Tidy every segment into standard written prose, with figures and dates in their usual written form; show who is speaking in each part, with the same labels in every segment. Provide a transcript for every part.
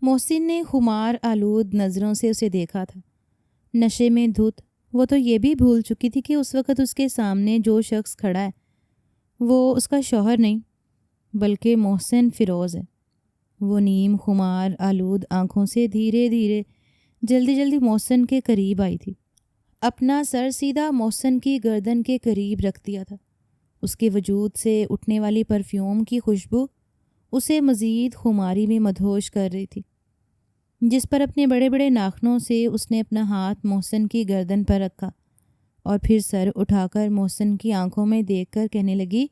Speaker 1: محسن نے خمار آلود نظروں سے اسے دیکھا تھا، نشے میں دھت۔ وہ تو یہ بھی بھول چکی تھی کہ اس وقت اس کے سامنے جو شخص کھڑا ہے وہ اس کا شوہر نہیں بلکہ محسن فیروز ہے۔ وہ نیم خمار آلود آنکھوں سے دھیرے دھیرے جلدی جلدی محسن کے قریب آئی تھی، اپنا سر سیدھا محسن کی گردن کے قریب رکھ دیا تھا۔ اس کے وجود سے اٹھنے والی پرفیوم کی خوشبو اسے مزید خماری میں مدہوش کر رہی تھی۔ جس پر اپنے بڑے بڑے ناخنوں سے اس نے اپنا ہاتھ محسن کی گردن پر رکھا اور پھر سر اٹھا کر محسن کی آنکھوں میں دیکھ کر کہنے لگی،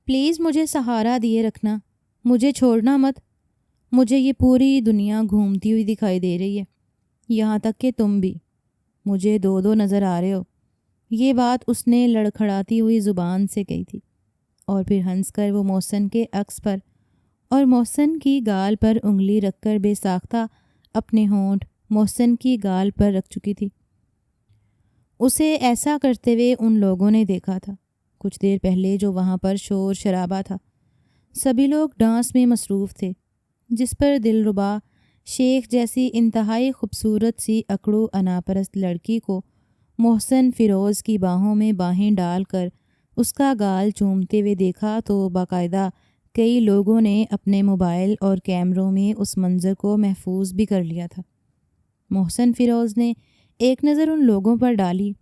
Speaker 1: پلیز مجھے سہارا دیے رکھنا، مجھے چھوڑنا مت۔ مجھے یہ پوری دنیا گھومتی ہوئی دکھائی دے رہی ہے، یہاں تک کہ تم بھی مجھے دو دو نظر آ رہے ہو۔ یہ بات اس نے لڑکھڑاتی ہوئی زبان سے کہی تھی، اور پھر ہنس کر وہ محسن کے عکس پر اور محسن کی گال پر انگلی رکھ کر بے ساختہ اپنے ہونٹ محسن کی گال پر رکھ چکی تھی۔ اسے ایسا کرتے ہوئے ان لوگوں نے دیکھا تھا کچھ دیر پہلے جو وہاں پر شور شرابہ تھا۔ سبھی لوگ ڈانس میں مصروف تھے، جس پر دلربا شیخ جیسی انتہائی خوبصورت سی اکڑو اناپرست لڑکی کو محسن فیروز کی باہوں میں باہیں ڈال کر اس کا گال چومتے ہوئے دیکھا تو باقاعدہ کئی لوگوں نے اپنے موبائل اور کیمروں میں اس منظر کو محفوظ بھی کر لیا تھا۔ محسن فیروز نے ایک نظر ان لوگوں پر ڈالی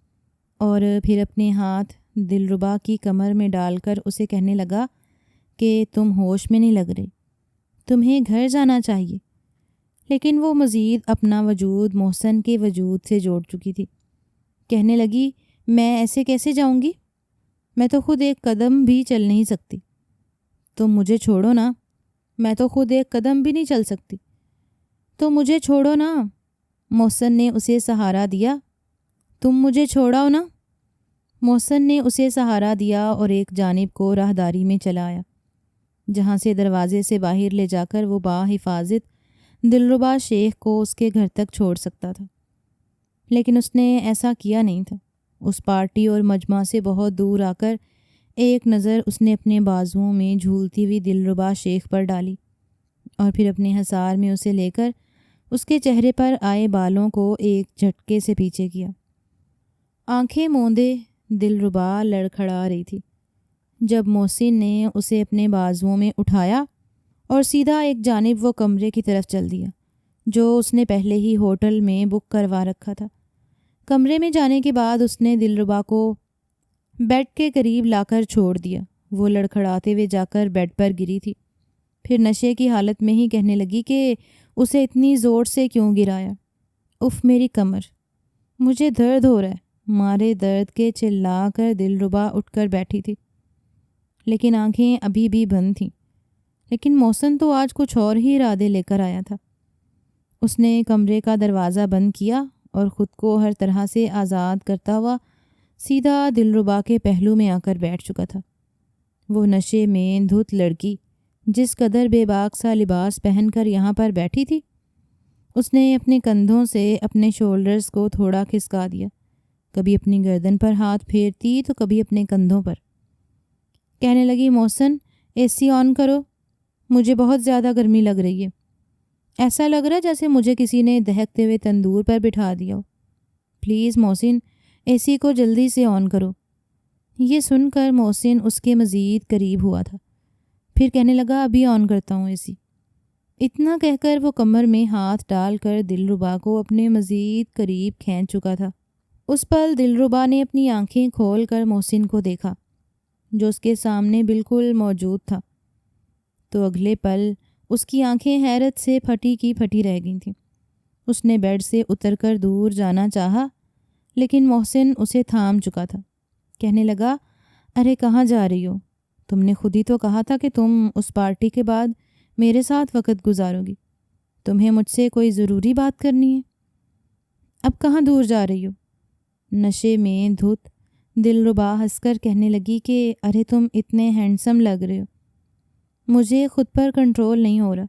Speaker 1: اور پھر اپنے ہاتھ دلربا کی کمر میں ڈال کر اسے کہنے لگا کہ تم ہوش میں نہیں لگ رہے، تمہیں گھر جانا چاہیے۔ لیکن وہ مزید اپنا وجود محسن کے وجود سے جوڑ چکی تھی۔ کہنے لگی، میں ایسے کیسے جاؤں گی؟ میں تو خود ایک قدم بھی چل نہیں سکتی۔ تم مجھے چھوڑو نا، میں تو خود ایک قدم بھی نہیں چل سکتی۔ تو مجھے چھوڑو نا۔ محسن نے اسے سہارا دیا۔ تم مجھے چھوڑاؤ نا۔ محسن نے اسے سہارا دیا اور ایک جانب کو راہداری میں چلا آیا، جہاں سے دروازے سے باہر لے جا کر وہ باحفاظت دلربا شیخ کو اس کے گھر تک چھوڑ سکتا تھا۔ لیکن اس نے ایسا کیا نہیں تھا۔ اس پارٹی اور مجمع سے بہت دور آ کر ایک نظر اس نے اپنے بازوؤں میں جھولتی ہوئی دلربا شیخ پر ڈالی اور پھر اپنے حصار میں اسے لے کر اس کے چہرے پر آئے بالوں کو ایک جھٹکے سے پیچھے کیا۔ آنکھیں موندے دلربا لڑکھڑا رہی تھی جب محسن نے اسے اپنے بازوؤں میں اٹھایا اور سیدھا ایک جانب وہ کمرے کی طرف چل دیا جو اس نے پہلے ہی ہوٹل میں بک کروا رکھا تھا۔ کمرے میں جانے کے بعد اس نے دلربا کو بیڈ کے قریب لا کر چھوڑ دیا۔ وہ لڑکھڑاتے ہوئے جا کر بیڈ پر گری تھی، پھر نشے کی حالت میں ہی کہنے لگی کہ اسے اتنی زور سے کیوں گرایا۔ اف میری کمر، مجھے درد ہو رہا ہے۔ مارے درد کے چلا کر دلربا اٹھ کر بیٹھی تھی، لیکن آنکھیں ابھی بھی بند تھیں۔ لیکن محسن تو آج کچھ اور ہی ارادے لے کر آیا تھا۔ اس نے کمرے کا دروازہ بند کیا اور خود کو ہر طرح سے آزاد کرتا ہوا سیدھا دلربا کے پہلو میں آ کر بیٹھ چکا تھا۔ وہ نشے میں دھت لڑکی جس قدر بے باک سا لباس پہن کر یہاں پر بیٹھی تھی، اس نے اپنے کندھوں سے اپنے شولڈرز کو تھوڑا کھسکا دیا، کبھی اپنی گردن پر ہاتھ پھیرتی تو کبھی اپنے کندھوں پر۔ کہنے لگی، محسن اے سی آن کرو، مجھے بہت زیادہ گرمی لگ رہی ہے۔ ایسا لگ رہا ہے جیسے مجھے کسی نے دہکتے ہوئے تندور پر بٹھا دیا ہو۔ پلیز محسن اے سی کو جلدی سے آن کرو۔ یہ سن کر محسن اس کے مزید قریب ہوا تھا، پھر کہنے لگا، ابھی آن کرتا ہوں اے سی۔ اتنا کہہ کر وہ کمر میں ہاتھ ڈال کر دلربا کو اپنے مزید قریب کھینچ چکا تھا۔ اس پل دلربا نے اپنی آنکھیں کھول کر محسن کو دیکھا جو اس کے سامنے بالکل موجود تھا، تو اگلے پل اس کی آنکھیں حیرت سے پھٹی کی پھٹی رہ گئی تھیں۔ اس نے بیڈ سے اتر کر دور جانا چاہا، لیکن محسن اسے تھام چکا تھا۔ کہنے لگا، ارے کہاں جا رہی ہو؟ تم نے خود ہی تو کہا تھا کہ تم اس پارٹی کے بعد میرے ساتھ وقت گزارو گی۔ تمہیں مجھ سے کوئی ضروری بات کرنی ہے، اب کہاں دور جا رہی ہو؟ نشے میں دھت دلربا ہنس کر کہنے لگی کہ ارے تم اتنے ہینڈسم لگ رہے ہو، مجھے خود پر کنٹرول نہیں ہو رہا۔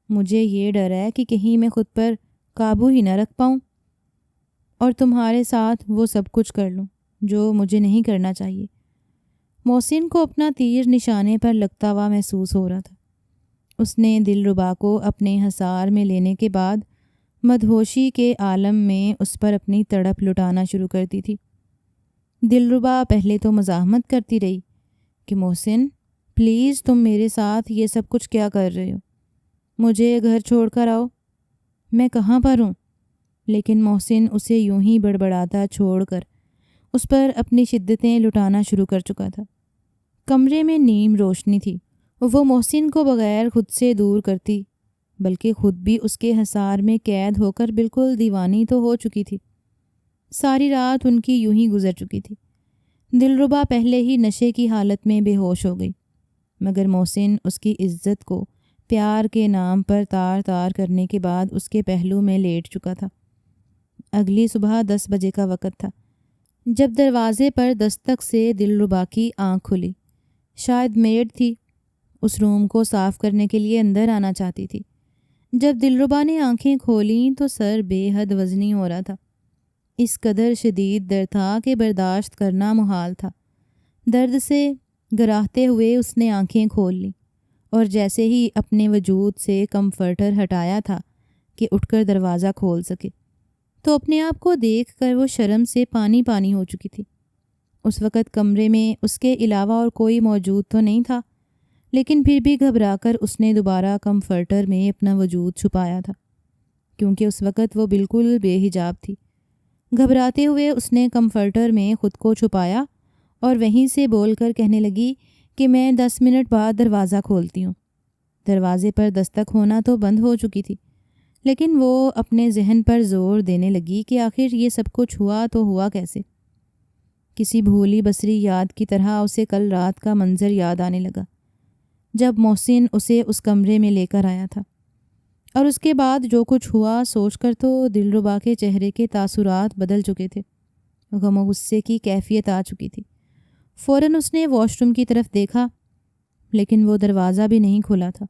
Speaker 1: مجھے یہ ڈر ہے کہ کہیں میں خود پر قابو ہی نہ رکھ پاؤں اور تمہارے ساتھ وہ سب کچھ کر لوں جو مجھے نہیں کرنا چاہیے۔ محسن کو اپنا تیر نشانے پر لگتا ہوا محسوس ہو رہا تھا۔ اس نے دلربا کو اپنے حصار میں لینے کے بعد مدہوشی کے عالم میں اس پر اپنی تڑپ لٹانا شروع کر دی تھی۔ دلربا پہلے تو مزاحمت کرتی رہی کہ محسن پلیز تم میرے ساتھ یہ سب کچھ کیا کر رہے ہو، مجھے گھر چھوڑ کر آؤ، میں کہاں پر ہوں؟ لیکن محسن اسے یوں ہی بڑبڑاتا چھوڑ کر اس پر اپنی شدتیں لٹانا شروع کر چکا تھا۔ کمرے میں نیم روشنی تھی، وہ محسن کو بغیر خود سے دور کرتی بلکہ خود بھی اس کے حصار میں قید ہو کر بالکل دیوانی تو ہو چکی تھی۔ ساری رات ان کی یوں ہی گزر چکی تھی۔ دلربا پہلے ہی نشے کی حالت میں بے ہوش ہو گئی، مگر محسن اس کی عزت کو پیار کے نام پر تار تار کرنے کے بعد اس کے پہلو میں لیٹ چکا تھا۔ اگلی صبح 10 بجے کا وقت تھا جب دروازے پر دستک سے دلربا کی آنکھ کھلی۔ شاید میڈ تھی، اس روم کو صاف کرنے کے لیے اندر آنا چاہتی تھی۔ جب دلربا نے آنکھیں کھولیں تو سر بے حد وزنی ہو رہا تھا۔ اس قدر شدید درد تھا کہ برداشت کرنا محال تھا۔ درد سے گراہتے ہوئے اس نے آنکھیں کھول لیں اور جیسے ہی اپنے وجود سے کمفرٹر ہٹایا تھا کہ اٹھ کر دروازہ کھول سکے تو اپنے آپ کو دیکھ کر وہ شرم سے پانی پانی ہو چکی تھی۔ اس وقت کمرے میں اس کے علاوہ اور کوئی موجود تو نہیں تھا، لیکن پھر بھی گھبرا کر اس نے دوبارہ کمفرٹر میں اپنا وجود چھپایا تھا، کیونکہ اس وقت وہ بالکل بے حجاب تھی۔ گھبراتے ہوئے اس نے کمفرٹر میں خود کو چھپایا اور وہیں سے بول کر کہنے لگی کہ میں 10 منٹ بعد دروازہ کھولتی ہوں۔ دروازے پر دستک ہونا تو بند ہو چکی تھی، لیکن وہ اپنے ذہن پر زور دینے لگی کہ آخر یہ سب کچھ ہوا تو ہوا کیسے۔ کسی بھولی بسری یاد کی طرح اسے کل رات کا منظر یاد آنے لگا جب محسن اسے اس کمرے میں لے کر آیا تھا، اور اس کے بعد جو کچھ ہوا سوچ کر تو دلربا کے چہرے کے تاثرات بدل چکے تھے۔ غم و غصے کی کیفیت آ چکی تھی۔ فوراً اس نے واش روم کی طرف دیکھا، لیکن وہ دروازہ بھی نہیں کھلا تھا۔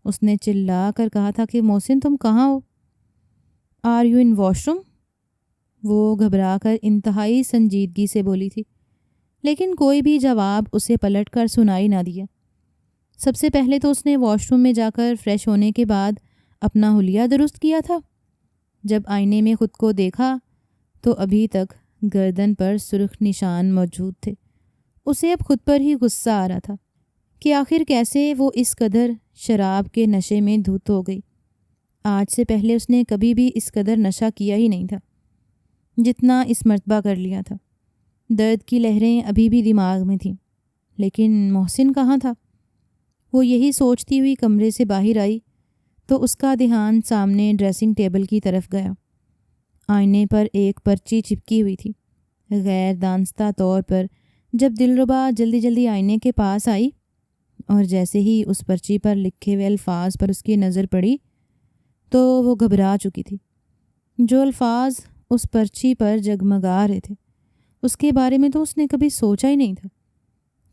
Speaker 1: اس نے چلا کر کہا تھا کہ محسن تم کہاں ہو؟ Are you in washroom? وہ گھبرا کر انتہائی سنجیدگی سے بولی تھی، لیکن کوئی بھی جواب اسے پلٹ کر سنائی نہ دیا۔ سب سے پہلے تو اس نے واش روم میں جا کر فریش ہونے کے بعد اپنا حلیہ درست کیا تھا۔ جب آئینے میں خود کو دیکھا تو ابھی تک گردن پر سرخ نشان موجود تھے۔ اسے اب خود پر ہی غصہ آ رہا تھا کہ آخر کیسے وہ اس قدر شراب کے نشے میں دھت ہو گئی۔ آج سے پہلے اس نے کبھی بھی اس قدر نشہ کیا ہی نہیں تھا جتنا اس مرتبہ کر لیا تھا۔ درد کی لہریں ابھی بھی دماغ میں تھیں، لیکن محسن کہاں تھا؟ وہ یہی سوچتی ہوئی کمرے سے باہر آئی تو اس کا دھیان سامنے ڈریسنگ ٹیبل کی طرف گیا۔ آئینے پر ایک پرچی چپکی ہوئی تھی۔ غیر دانستہ طور پر جب دلربا جلدی جلدی آئینے کے پاس آئی اور جیسے ہی اس پرچی پر لکھے ہوئے الفاظ پر اس کی نظر پڑی تو وہ گھبرا چکی تھی۔ جو الفاظ اس پرچی پر جگمگا رہے تھے اس کے بارے میں تو اس نے کبھی سوچا ہی نہیں تھا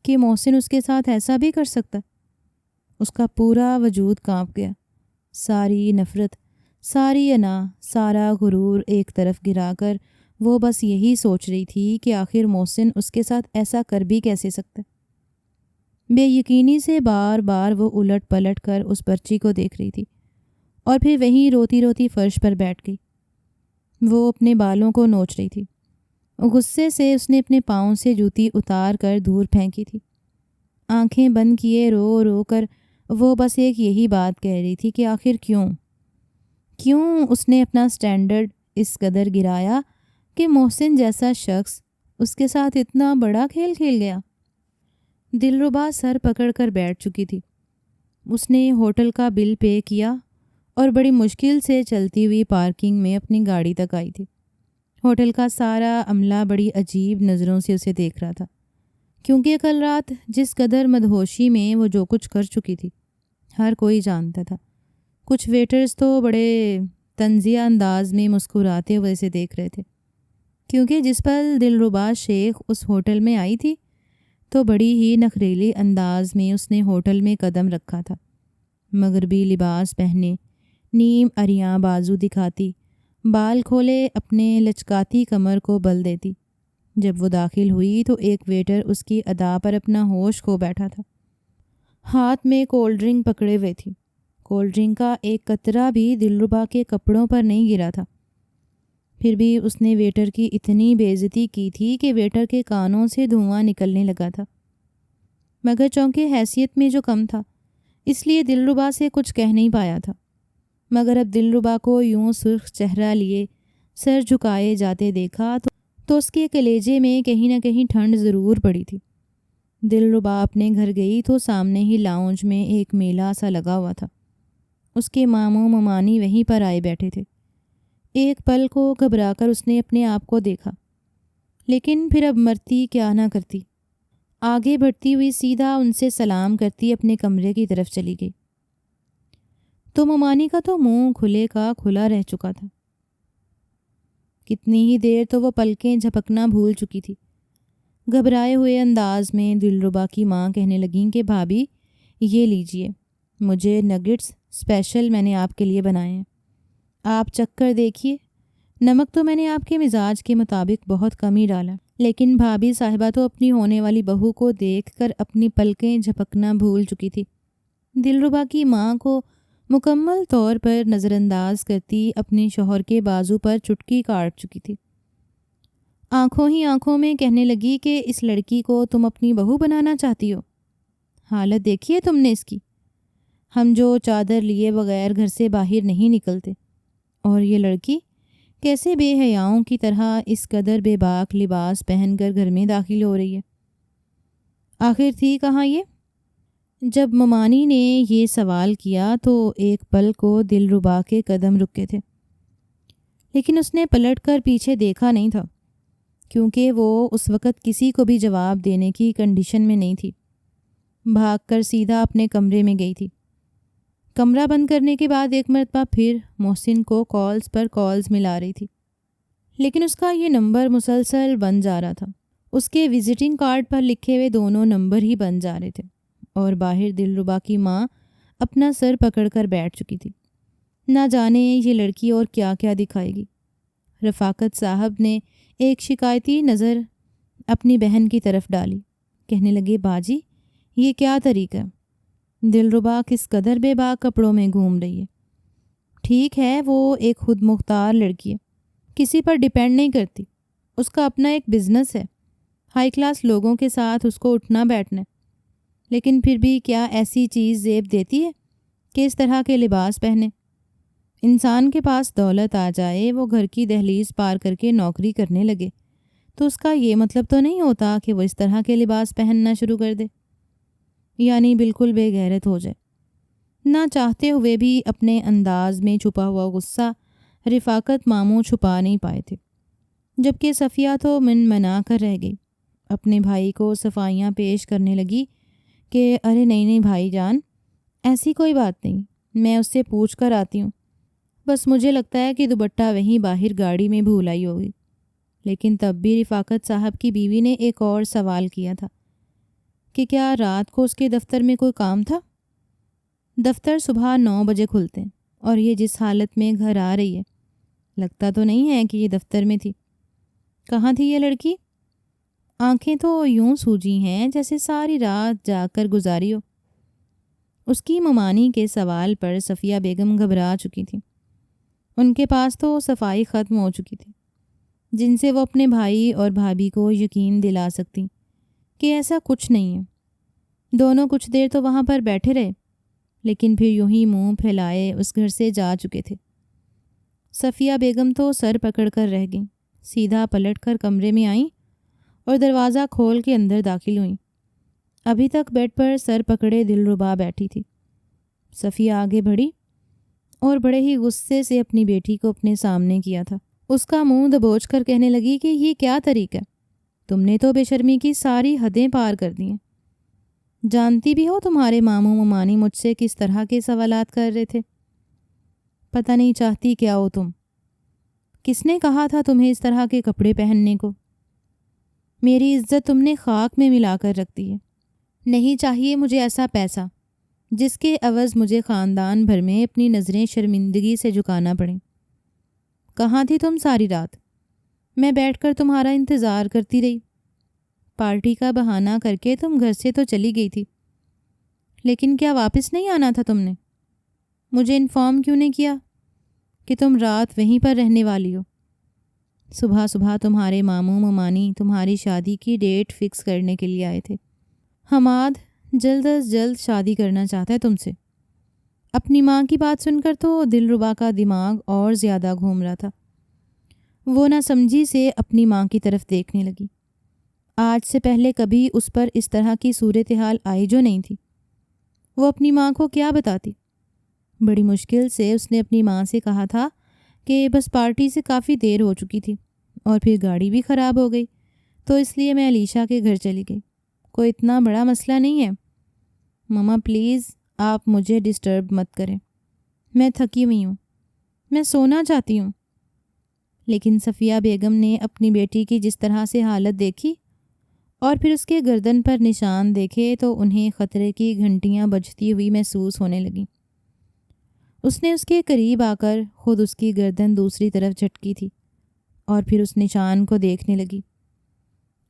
Speaker 1: کہ محسن اس کے ساتھ ایسا بھی کر سکتا۔ اس کا پورا وجود کانپ گیا۔ ساری نفرت، ساری انا، سارا غرور ایک طرف گرا کر وہ بس یہی سوچ رہی تھی کہ آخر محسن اس کے ساتھ ایسا کر بھی کیسے سکتا۔ بے یقینی سے بار بار وہ الٹ پلٹ کر اس پرچی کو دیکھ رہی تھی اور پھر وہیں روتی روتی فرش پر بیٹھ گئی۔ وہ اپنے بالوں کو نوچ رہی تھی۔ غصے سے اس نے اپنے پاؤں سے جوتی اتار کر دور پھینکی تھی۔ آنکھیں بند کیے رو رو کر وہ بس ایک یہی بات کہہ رہی تھی کہ آخر کیوں اس نے اپنا سٹینڈرڈ اس قدر گرایا کہ محسن جیسا شخص اس کے ساتھ اتنا بڑا کھیل کھیل گیا۔ دلربا سر پکڑ کر بیٹھ چکی تھی۔ اس نے ہوٹل کا بل پے کیا اور بڑی مشکل سے چلتی ہوئی پارکنگ میں اپنی گاڑی تک آئی تھی۔ ہوٹل کا سارا عملہ بڑی عجیب نظروں سے اسے دیکھ رہا تھا، کیونکہ کل رات جس قدر مدہوشی میں وہ جو کچھ کر چکی تھی ہر کوئی جانتا تھا۔ کچھ ویٹرز تو بڑے طنزیہ انداز میں مسکراتے ہوئے اسے دیکھ رہے تھے، کیونکہ جس پل دلربا شیخ اس ہوٹل میں آئی تھی تو بڑی ہی نخریلی انداز میں اس نے ہوٹل میں قدم رکھا تھا۔ مغربی لباس پہنے، نیم اریاں بازو دکھاتی، بال کھولے اپنے لچکاتی کمر کو بل دیتی۔ جب وہ داخل ہوئی تو ایک ویٹر اس کی ادا پر اپنا ہوش کھو بیٹھا تھا۔ ہاتھ میں کولڈ ڈرنک پکڑے ہوئے تھی۔ کولڈ ڈرنک کا ایک قطرہ بھی دلربا کے کپڑوں پر نہیں گرا تھا۔ پھر بھی اس نے ویٹر کی اتنی بے عزتی کی تھی کہ ویٹر کے کانوں سے دھواں نکلنے لگا تھا، مگر چونکہ حیثیت میں جو کم تھا اس لیے دلربا سے کچھ کہہ نہیں پایا تھا۔ مگر اب دلربا کو یوں سرخ چہرہ لیے سر جھکائے جاتے دیکھا تو اس کے کلیجے میں کہیں نہ کہیں ٹھنڈ ضرور پڑی تھی۔ دلربا اپنے گھر گئی تو سامنے ہی لاؤنج میں ایک میلہ سا لگا ہوا تھا۔ اس کے ماموں ممانی وہیں پر آئے بیٹھے تھے۔ ایک پل کو گھبرا کر اس نے اپنے آپ کو دیکھا، لیکن پھر اب مرتی کیا نہ کرتی۔ آگے بڑھتی ہوئی سیدھا ان سے سلام کرتی اپنے کمرے کی طرف چلی گئی۔ تو ممانی کا تو منہ کھلے کا کھلا رہ چکا تھا۔ کتنی ہی دیر تو وہ پلکیں جھپکنا بھول چکی تھی۔ گھبرائے ہوئے انداز میں دلربا کی ماں کہنے لگیں کہ بھابھی یہ لیجئے، مجھے نگٹس اسپیشل میں نے آپ کے لیے بنائے ہیں، آپ چکھ کر دیکھیے۔ نمک تو میں نے آپ کے مزاج کے مطابق بہت کم ہی ڈالا، لیکن بھابھی صاحبہ تو اپنی ہونے والی بہو کو دیکھ کر اپنی پلکیں جھپکنا بھول چکی تھی۔ دلربا کی ماں کو مکمل طور پر نظر انداز کرتی اپنے شوہر کے بازو پر چٹکی کاٹ چکی تھی۔ آنکھوں ہی آنکھوں میں کہنے لگی کہ اس لڑکی کو تم اپنی بہو بنانا چاہتی ہو؟ حالت دیکھی ہے تم نے اس کی؟ ہم جو چادر لیے بغیر گھر سے باہر نہیں نکلتے، اور یہ لڑکی کیسے بے حیاؤں کی طرح اس قدر بے باک لباس پہن کر گھر میں داخل ہو رہی ہے۔ آخر تھی کہاں یہ؟ جب ممانی نے یہ سوال کیا تو ایک پل کو دلربا کے قدم رکے تھے، لیکن اس نے پلٹ کر پیچھے دیکھا نہیں تھا، کیونکہ وہ اس وقت کسی کو بھی جواب دینے کی کنڈیشن میں نہیں تھی۔ بھاگ کر سیدھا اپنے کمرے میں گئی تھی۔ کمرہ بند کرنے کے بعد ایک مرتبہ پھر محسن کو کالز پر کالز ملا رہی تھی، لیکن اس کا یہ نمبر مسلسل بند جا رہا تھا۔ اس کے وزٹنگ کارڈ پر لکھے ہوئے دونوں نمبر ہی بند جا رہے تھے، اور باہر دلربا کی ماں اپنا سر پکڑ کر بیٹھ چکی تھی۔ نہ جانے یہ لڑکی اور کیا کیا دکھائے گی۔ رفاقت صاحب نے ایک شکایتی نظر اپنی بہن کی طرف ڈالی، کہنے لگے باجی یہ کیا طریقہ ہے؟ دلربا کس قدر بے باک کپڑوں میں گھوم رہی ہے۔ ٹھیک ہے وہ ایک خود مختار لڑکی ہے، کسی پر ڈیپینڈ نہیں کرتی، اس کا اپنا ایک بزنس ہے، ہائی کلاس لوگوں کے ساتھ اس کو اٹھنا بیٹھنا ہے، لیکن پھر بھی کیا ایسی چیز زیب دیتی ہے کہ اس طرح کے لباس پہنے؟ انسان کے پاس دولت آ جائے، وہ گھر کی دہلیز پار کر کے نوکری کرنے لگے، تو اس کا یہ مطلب تو نہیں ہوتا کہ وہ اس طرح کے لباس پہننا شروع کر دے، یعنی بالکل بے غیرت ہو جائے۔ نہ چاہتے ہوئے بھی اپنے انداز میں چھپا ہوا غصہ رفاقت ماموں چھپا نہیں پائے تھے، جبکہ صفیہ تو من منا کر رہ گئی۔ اپنے بھائی کو صفائیاں پیش کرنے لگی کہ ارے نہیں بھائی جان، ایسی کوئی بات نہیں، میں اس سے پوچھ کر آتی ہوں، بس مجھے لگتا ہے کہ دوپٹہ وہیں باہر گاڑی میں بھول آئی ہوگی۔ لیکن تب بھی رفاقت صاحب کی بیوی نے ایک اور سوال کیا تھا کہ کیا رات کو اس کے دفتر میں کوئی کام تھا؟ دفتر صبح 9 بجے کھلتے ہیں، اور یہ جس حالت میں گھر آ رہی ہے، لگتا تو نہیں ہے کہ یہ دفتر میں تھی۔ کہاں تھی یہ لڑکی؟ آنکھیں تو یوں سوجی ہیں جیسے ساری رات جاگ کر گزاری ہو۔ اس کی ممانی کے سوال پر صفیہ بیگم گھبرا چکی تھی۔ ان کے پاس تو صفائی ختم ہو چکی تھی جن سے وہ اپنے بھائی اور بھابھی کو یقین دلا سکتی کہ ایسا کچھ نہیں ہے۔ دونوں کچھ دیر تو وہاں پر بیٹھے رہے، لیکن پھر یوں ہی منہ پھیلائے اس گھر سے جا چکے تھے۔ صفیہ بیگم تو سر پکڑ کر رہ گئیں، سیدھا پلٹ کر کمرے میں آئیں اور دروازہ کھول کے اندر داخل ہوئیں۔ ابھی تک بیڈ پر سر پکڑے دلربا بیٹھی تھی۔ صفیہ آگے بڑھی اور بڑے ہی غصے سے اپنی بیٹی کو اپنے سامنے کیا تھا۔ اس کا منہ دبوچ کر کہنے لگی کہ یہ کیا طریقہ ہے؟ تم نے تو بے شرمی کی ساری حدیں پار کر دی ہیں۔ جانتی بھی ہو تمہارے ماموں ممانی مجھ سے کس طرح کے سوالات کر رہے تھے؟ پتہ نہیں چاہتی کیا ہو تم؟ کس نے کہا تھا تمہیں اس طرح کے کپڑے پہننے کو؟ میری عزت تم نے خاک میں ملا کر رکھ دی ہے۔ نہیں چاہیے مجھے ایسا پیسہ جس کے عوض مجھے خاندان بھر میں اپنی نظریں شرمندگی سے جھکانا پڑیں۔ کہاں تھی تم ساری رات؟ میں بیٹھ کر تمہارا انتظار کرتی رہی۔ پارٹی کا بہانہ کر کے تم گھر سے تو چلی گئی تھی، لیکن کیا واپس نہیں آنا تھا تم نے؟ مجھے انفارم کیوں نہیں کیا کہ تم رات وہیں پر رہنے والی ہو؟ صبح صبح تمہارے ماموں ممانی تمہاری شادی کی ڈیٹ فکس کرنے کے لیے آئے تھے۔ حماد جلد از جلد شادی کرنا چاہتا ہے تم سے۔ اپنی ماں کی بات سن کر تو دلربا کا دماغ اور زیادہ گھوم رہا تھا۔ وہ نہ سمجھی سے اپنی ماں کی طرف دیکھنے لگی۔ آج سے پہلے کبھی اس پر اس طرح کی صورتحال آئی جو نہیں تھی۔ وہ اپنی ماں کو کیا بتاتی؟ بڑی مشکل سے اس نے اپنی ماں سے کہا تھا کہ بس پارٹی سے کافی دیر ہو چکی تھی اور پھر گاڑی بھی خراب ہو گئی، تو اس لیے میں علیشا کے گھر چلی گئی۔ کوئی اتنا بڑا مسئلہ نہیں ہے۔ ماما پلیز آپ مجھے ڈسٹرب مت کریں، میں تھکی ہوئی ہوں، میں سونا چاہتی ہوں۔ لیکن صفیہ بیگم نے اپنی بیٹی کی جس طرح سے حالت دیکھی اور پھر اس کے گردن پر نشان دیکھے تو انہیں خطرے کی گھنٹیاں بجتی ہوئی محسوس ہونے لگیں۔ اس نے اس کے قریب آ کر خود اس کی گردن دوسری طرف جھٹکی تھی اور پھر اس نشان کو دیکھنے لگی۔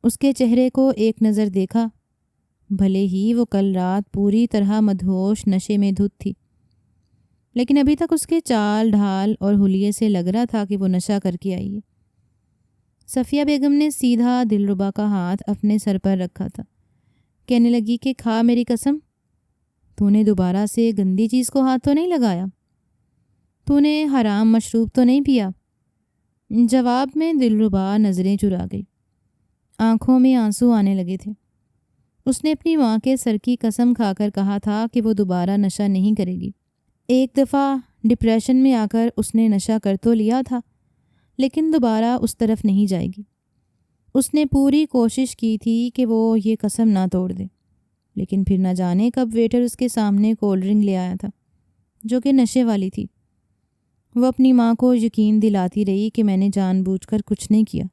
Speaker 1: اس کے چہرے کو ایک نظر دیکھا، بھلے ہی وہ کل رات پوری طرح مدہوش نشے میں دھت تھی، لیکن ابھی تک اس کے چال ڈھال اور حلیے سے لگ رہا تھا کہ وہ نشہ کر کے آئی ہے۔ صفیہ بیگم نے سیدھا دلربا کا ہاتھ اپنے سر پر رکھا تھا، کہنے لگی کہ کھا میری قسم، تو نے دوبارہ سے گندی چیز کو ہاتھ تو نہیں لگایا؟ تو نے حرام مشروب تو نہیں پیا؟ جواب میں دلربا نظریں چرا گئی، آنکھوں میں آنسو آنے لگے تھے۔ اس نے اپنی ماں کے سر کی قسم کھا کر کہا تھا کہ وہ دوبارہ نشہ نہیں کرے گی۔ ایک دفعہ ڈپریشن میں آ کر اس نے نشہ کر تو لیا تھا، لیکن دوبارہ اس طرف نہیں جائے گی۔ اس نے پوری کوشش کی تھی کہ وہ یہ قسم نہ توڑ دے، لیکن پھر نہ جانے کب ویٹر اس کے سامنے کولڈ ڈرنک لے آیا تھا جو کہ نشے والی تھی۔ وہ اپنی ماں کو یقین دلاتی رہی کہ میں نے جان بوجھ کر کچھ نہیں کیا،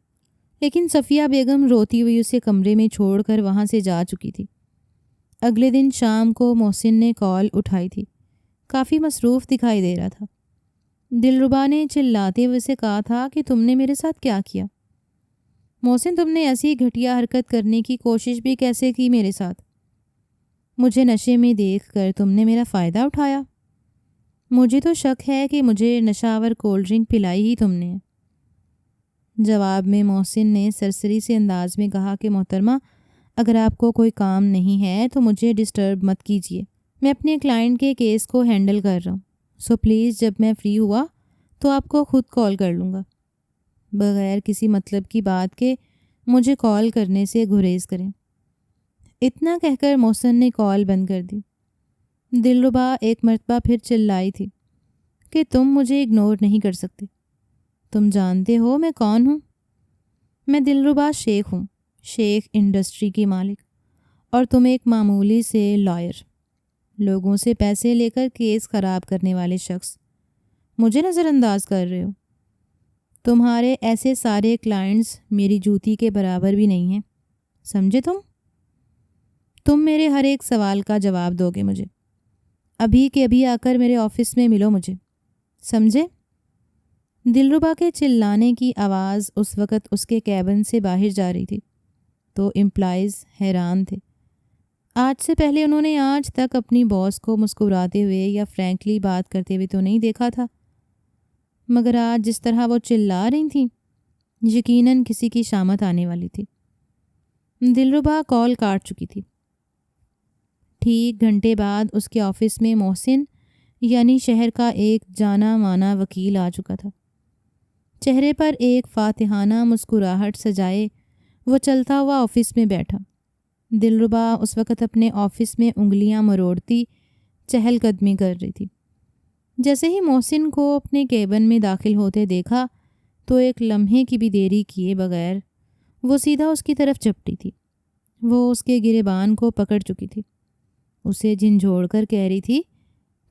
Speaker 1: لیکن صفیہ بیگم روتی ہوئی اسے کمرے میں چھوڑ کر وہاں سے جا چکی تھی۔ اگلے دن شام کو محسن نے کال اٹھائی تھی، کافی مصروف دکھائی دے رہا تھا۔ دلربا نے چلاتے ہوئے سے کہا تھا کہ تم نے میرے ساتھ کیا کیا؟ محسن تم نے ایسی گھٹیا حرکت کرنے کی کوشش بھی کیسے کی میرے ساتھ؟ مجھے نشے میں دیکھ کر تم نے میرا فائدہ اٹھایا؟ مجھے تو شک ہے کہ مجھے نشاور کولڈ ڈرنک پلائی ہی تم نے۔ جواب میں محسن نے سرسری سے انداز میں کہا کہ محترمہ، اگر آپ کو کوئی کام نہیں ہے تو مجھے ڈسٹرب مت کیجیے، میں اپنے کلائنٹ کے کیس کو ہینڈل کر رہا ہوں، سو پلیز جب میں فری ہوا تو آپ کو خود کال کر لوں گا، بغیر کسی مطلب کی بات کے مجھے کال کرنے سے گریز کریں۔ اتنا کہہ کر محسن نے کال بند کر دی۔ دلربا ایک مرتبہ پھر چلائی تھی کہ تم مجھے اگنور نہیں کر سکتے، تم جانتے ہو میں کون ہوں؟ میں دلربا شیخ ہوں، شیخ انڈسٹری کی مالک، اور تم ایک معمولی سے لائر، لوگوں سے پیسے لے کر کیس خراب کرنے والے شخص مجھے نظر انداز کر رہے ہو۔ تمہارے ایسے سارے کلائنٹس میری جوتی کے برابر بھی نہیں ہیں، سمجھے؟ تم میرے ہر ایک سوال کا جواب دو گے مجھے، ابھی کے ابھی آ کر میرے آفس میں ملو مجھے، سمجھے؟ دلربا کے چلانے کی آواز اس وقت اس کے کیبن سے باہر جا رہی تھی تو امپلائیز حیران تھے۔ آج سے پہلے انہوں نے آج تک اپنی باس کو مسکراتے ہوئے یا فرینکلی بات کرتے ہوئے تو نہیں دیکھا تھا، مگر آج جس طرح وہ چلا رہی تھیں یقیناً کسی کی شامت آنے والی تھی۔ دلربا کال کاٹ چکی تھی۔ ٹھیک گھنٹے بعد اس کے آفس میں محسن یعنی شہر کا ایک جانا مانا وکیل آ چکا تھا۔ چہرے پر ایک فاتحانہ مسکراہٹ سجائے وہ چلتا ہوا آفس میں بیٹھا۔ دلربا اس وقت اپنے آفس میں انگلیاں مروڑتی چہل قدمی کر رہی تھی۔ جیسے ہی محسن کو اپنے کیبن میں داخل ہوتے دیکھا تو ایک لمحے کی بھی دیری کیے بغیر وہ سیدھا اس کی طرف چپٹی تھی۔ وہ اس کے گریبان کو پکڑ چکی تھی، اسے جھنجھوڑ کر کہہ رہی تھی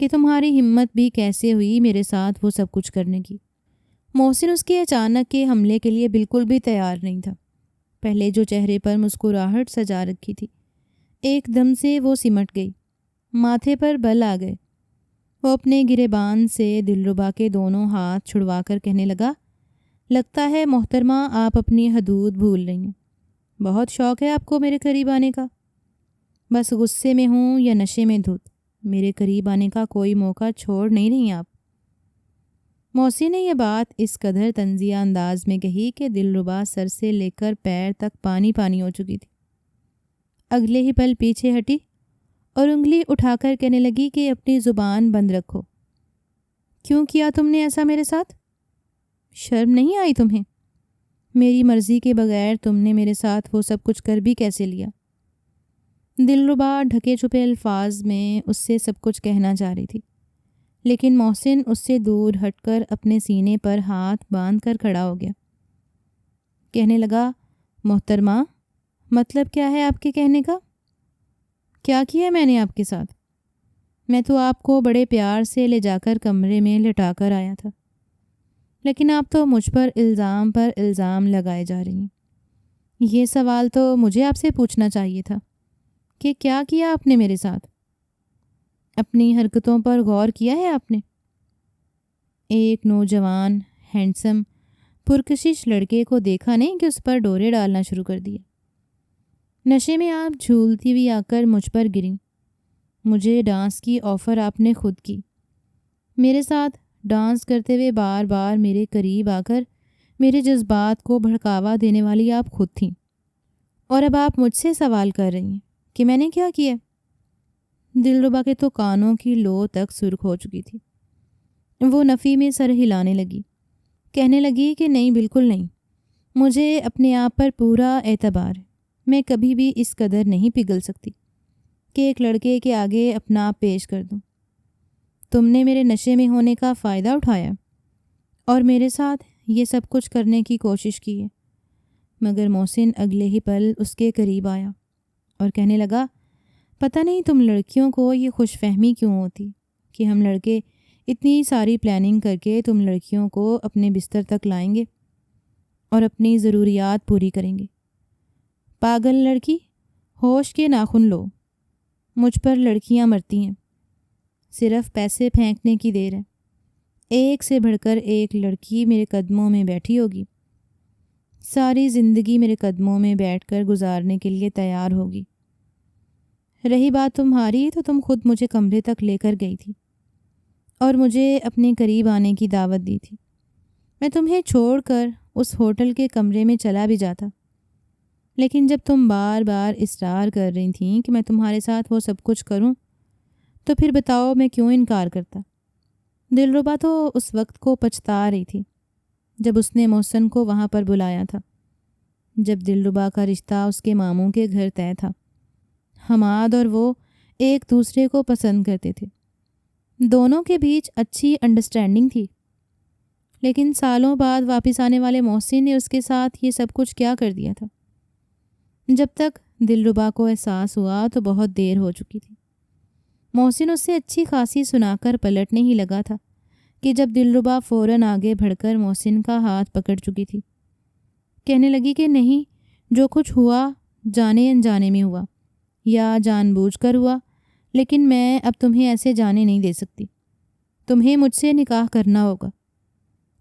Speaker 1: کہ تمہاری ہمت بھی کیسے ہوئی میرے ساتھ وہ سب کچھ کرنے کی۔ محسن اس کے اچانک کے حملے کے لیے بالکل بھی تیار نہیں تھا۔ پہلے جو چہرے پر مسکراہٹ سجا رکھی تھی ایک دم سے وہ سمٹ گئی، ماتھے پر بل آ گئے۔ وہ اپنے گریبان سے دلربا کے دونوں ہاتھ چھڑوا کر کہنے لگا، لگتا ہے محترمہ آپ اپنی حدود بھول رہی ہیں، بہت شوق ہے آپ کو میرے قریب آنے کا، بس غصے میں ہوں یا نشے میں دھت، میرے قریب آنے کا کوئی موقع چھوڑ نہیں رہی آپ۔ محسن نے یہ بات اس قدر طنزیہ انداز میں کہی کہ دلربا سر سے لے کر پیر تک پانی پانی ہو چکی تھی۔ اگلے ہی پل پیچھے ہٹی اور انگلی اٹھا کر کہنے لگی کہ اپنی زبان بند رکھو۔ کیوں کیا تم نے ایسا میرے ساتھ؟ شرم نہیں آئی تمہیں؟ میری مرضی کے بغیر تم نے میرے ساتھ وہ سب کچھ کر بھی کیسے لیا؟ دلربا ڈھکے چھپے الفاظ میں اس سے سب کچھ کہنا چاہ رہی تھی، لیکن محسن اس سے دور ہٹ کر اپنے سینے پر ہاتھ باندھ کر کھڑا ہو گیا۔ کہنے لگا، محترمہ، مطلب کیا ہے آپ کے کہنے کا؟ کیا کیا میں نے آپ کے ساتھ؟ میں تو آپ کو بڑے پیار سے لے جا کر کمرے میں لٹا کر آیا تھا، لیکن آپ تو مجھ پر الزام لگائے جا رہی ہیں۔ یہ سوال تو مجھے آپ سے پوچھنا چاہیے تھا کہ کیا کیا آپ نے میرے ساتھ؟ اپنی حرکتوں پر غور کیا ہے آپ نے؟ ایک نوجوان ہینڈسم پرکشش لڑکے کو دیکھا نہیں کہ اس پر ڈورے ڈالنا شروع کر دیے۔ نشے میں آپ جھولتی ہوئی آ کر مجھ پر گریں۔ مجھے ڈانس کی آفر آپ نے خود کی۔ میرے ساتھ ڈانس کرتے ہوئے بار بار میرے قریب آ کر میرے جذبات کو بھڑکاوا دینے والی آپ خود تھیں، اور اب آپ مجھ سے سوال کر رہی ہیں کہ میں نے کیا کیا؟ دلربا کے تو کانوں کی لو تک سرخ ہو چکی تھی۔ وہ نفی میں سر ہلانے لگی، کہنے لگی کہ نہیں، بالکل نہیں، مجھے اپنے آپ پر پورا اعتبار ہے۔ میں کبھی بھی اس قدر نہیں پگھل سکتی کہ ایک لڑکے کے آگے اپنا آپ پیش کر دوں۔ تم نے میرے نشے میں ہونے کا فائدہ اٹھایا اور میرے ساتھ یہ سب کچھ کرنے کی کوشش کی ہے۔ مگر محسن اگلے ہی پل اس کے قریب آیا اور کہنے لگا، پتہ نہیں تم لڑکیوں کو یہ خوش فہمی کیوں ہوتی کہ ہم لڑکے اتنی ساری پلاننگ کر کے تم لڑکیوں کو اپنے بستر تک لائیں گے اور اپنی ضروریات پوری کریں گے۔ پاگل لڑکی، ہوش کے ناخن لو، مجھ پر لڑکیاں مرتی ہیں، صرف پیسے پھینکنے کی دیر ہے۔ ایک سے بڑھ کر ایک لڑکی میرے قدموں میں بیٹھی ہوگی، ساری زندگی میرے قدموں میں بیٹھ کر گزارنے کے لیے تیار ہوگی۔ رہی بات تمہاری، تو تم خود مجھے کمرے تک لے کر گئی تھی اور مجھے اپنے قریب آنے کی دعوت دی تھی۔ میں تمہیں چھوڑ کر اس ہوٹل کے کمرے میں چلا بھی جاتا، لیکن جب تم بار بار اصرار کر رہی تھیں کہ میں تمہارے ساتھ وہ سب کچھ کروں، تو پھر بتاؤ میں کیوں انکار کرتا؟ دلربا تو اس وقت کو پچھتا رہی تھی جب اس نے محسن کو وہاں پر بلایا تھا، جب دلربا کا رشتہ اس کے ماموں کے گھر طے تھا۔ حماد اور وہ ایک دوسرے کو پسند کرتے تھے، دونوں کے بیچ اچھی انڈرسٹینڈنگ تھی، لیکن سالوں بعد واپس آنے والے محسن نے اس کے ساتھ یہ سب کچھ کیا کر دیا تھا؟ جب تک دلربا کو احساس ہوا تو بہت دیر ہو چکی تھی۔ محسن اس سے اچھی خاصی سنا کر پلٹنے ہی لگا تھا کہ جب دلربا فوراً آگے بڑھ کر محسن کا ہاتھ پکڑ چکی تھی۔ کہنے لگی کہ نہیں، جو کچھ ہوا جانے انجانے میں ہوا یا جان بوجھ کر ہوا، لیکن میں اب تمہیں ایسے جانے نہیں دے سکتی۔ تمہیں مجھ سے نکاح کرنا ہوگا۔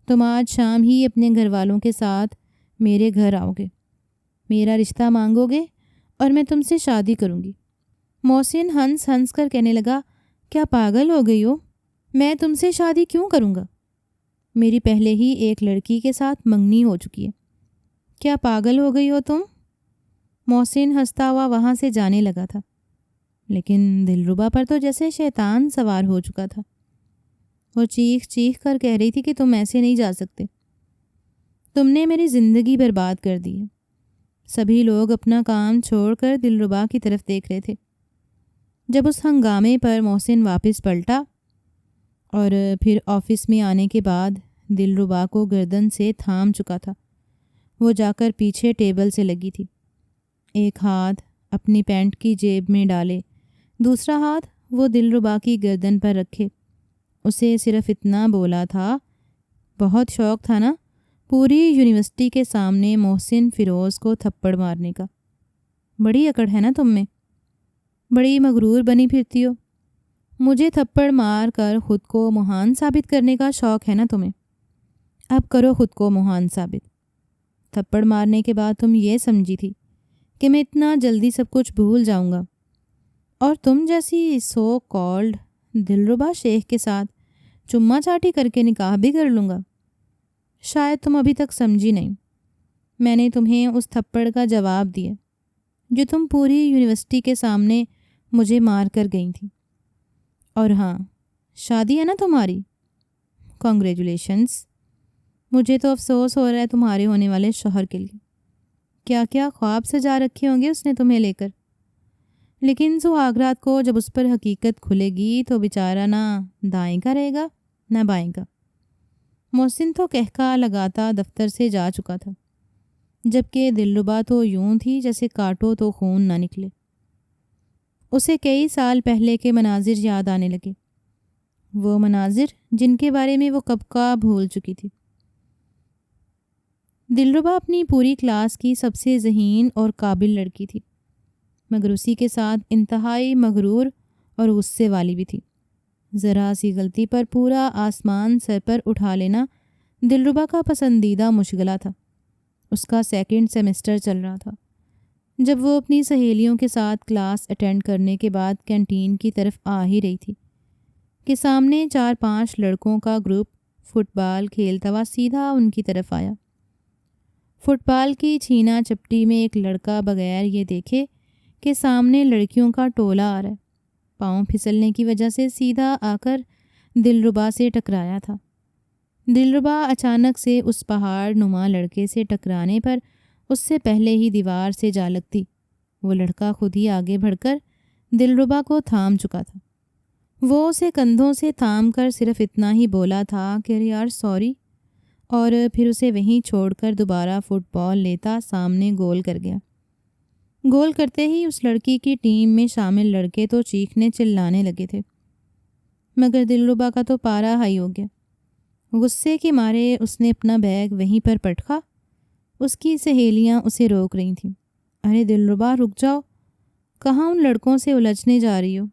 Speaker 1: تم آج شام ہی اپنے گھر والوں کے ساتھ میرے گھر آؤ گے، میرا رشتہ مانگو گے اور میں تم سے شادی کروں گی۔ محسن ہنس ہنس کر کہنے لگا، کیا پاگل ہو گئی ہو؟ میں تم سے شادی کیوں کروں گا؟ میری پہلے ہی ایک لڑکی کے ساتھ منگنی ہو چکی ہے۔ کیا پاگل ہو گئی ہو تم؟ محسن ہنستا ہوا وہاں سے جانے لگا تھا، لیکن دلربا پر تو جیسے شیطان سوار ہو چکا تھا۔ وہ چیخ چیخ کر کہہ رہی تھی کہ تم ایسے نہیں جا سکتے، تم نے میری زندگی برباد کر دی ہے۔ سبھی لوگ اپنا کام چھوڑ کر دلربا کی طرف دیکھ رہے تھے۔ جب اس ہنگامے پر محسن واپس پلٹا اور پھر آفس میں آنے کے بعد دلربا کو گردن سے تھام چکا تھا، وہ جا کر پیچھے ٹیبل سے لگی تھی، ایک ہاتھ اپنی پینٹ کی جیب میں ڈالے، دوسرا ہاتھ وہ دلربا کی گردن پر رکھے۔ اسے صرف اتنا بولا تھا، بہت شوق تھا نا پوری یونیورسٹی کے سامنے محسن فیروز کو تھپڑ مارنے کا۔ بڑی اکڑ ہے نا تم میں، بڑی مغرور بنی پھرتی ہو۔ مجھے تھپڑ مار کر خود کو مہان ثابت کرنے کا شوق ہے نا تمہیں، اب کرو خود کو مہان ثابت۔ تھپڑ مارنے کے بعد تم یہ سمجھی تھی کہ میں اتنا جلدی سب کچھ بھول جاؤں گا، اور تم جیسی سو کالڈ دلربا شیخ کے ساتھ چما چاٹی کر کے نکاح بھی کر لوں گا۔ شاید تم ابھی تک سمجھی نہیں، میں نے تمہیں اس تھپڑ کا جواب دیا جو تم پوری یونیورسٹی کے سامنے مجھے مار کر گئی تھی۔ اور ہاں، شادی ہے نا تمہاری؟ کانگریچولیشنس۔ مجھے تو افسوس ہو رہا ہے تمہارے ہونے والے شوہر کے لیے، کیا کیا خواب سجا رکھے ہوں گے اس نے تمہیں لے کر۔ لیکن سہاگ رات کو جب اس پر حقیقت کھلے گی تو بیچارہ نہ دائیں کا رہے گا نہ بائیں کا۔ محسن تو کہکا لگاتا دفتر سے جا چکا تھا، جبکہ دلربا تو یوں تھی جیسے کاٹو تو خون نہ نکلے۔ اسے کئی سال پہلے کے مناظر یاد آنے لگے، وہ مناظر جن کے بارے میں وہ کب کا بھول چکی تھی۔ دلربا اپنی پوری کلاس کی سب سے ذہین اور قابل لڑکی تھی، مگر اسی کے ساتھ انتہائی مغرور اور غصے والی بھی تھی۔ ذرا سی غلطی پر پورا آسمان سر پر اٹھا لینا دلربا کا پسندیدہ مشغلہ تھا۔ اس کا 2nd سیمسٹر چل رہا تھا جب وہ اپنی سہیلیوں کے ساتھ کلاس اٹینڈ کرنے کے بعد کینٹین کی طرف آ ہی رہی تھی کہ سامنے 4-5 لڑکوں کا گروپ فٹ بال کھیلتا ہوا سیدھا ان کی طرف آیا۔ فٹ بال کی چھینا چپٹی میں ایک لڑکا بغیر یہ دیکھے کہ سامنے لڑکیوں کا ٹولہ آ رہا ہے، پاؤں پھسلنے کی وجہ سے سیدھا آ کر دلربا سے ٹکرایا تھا۔ دلربا اچانک سے اس پہاڑ نما لڑکے سے ٹکرانے پر اس سے پہلے ہی دیوار سے جا لگتی۔ وہ لڑکا خود ہی آگے بڑھ کر دلربا کو تھام چکا تھا۔ وہ اسے کندھوں سے تھام کر صرف اتنا ہی بولا تھا کہ یار سوری، اور پھر اسے وہیں چھوڑ کر دوبارہ فٹ بال لیتا سامنے گول کر گیا۔ گول کرتے ہی اس لڑکی کی ٹیم میں شامل لڑکے تو چیخنے چلانے لگے تھے، مگر دلربا کا تو پارا ہائی ہو گیا۔ غصے کے مارے اس نے اپنا بیگ وہیں پر پٹکا۔ اس کی سہیلیاں اسے روک رہی تھیں۔ ارے دلربا رک جاؤ، کہاں ان لڑکوں سے الجھنے جا رہی ہو؟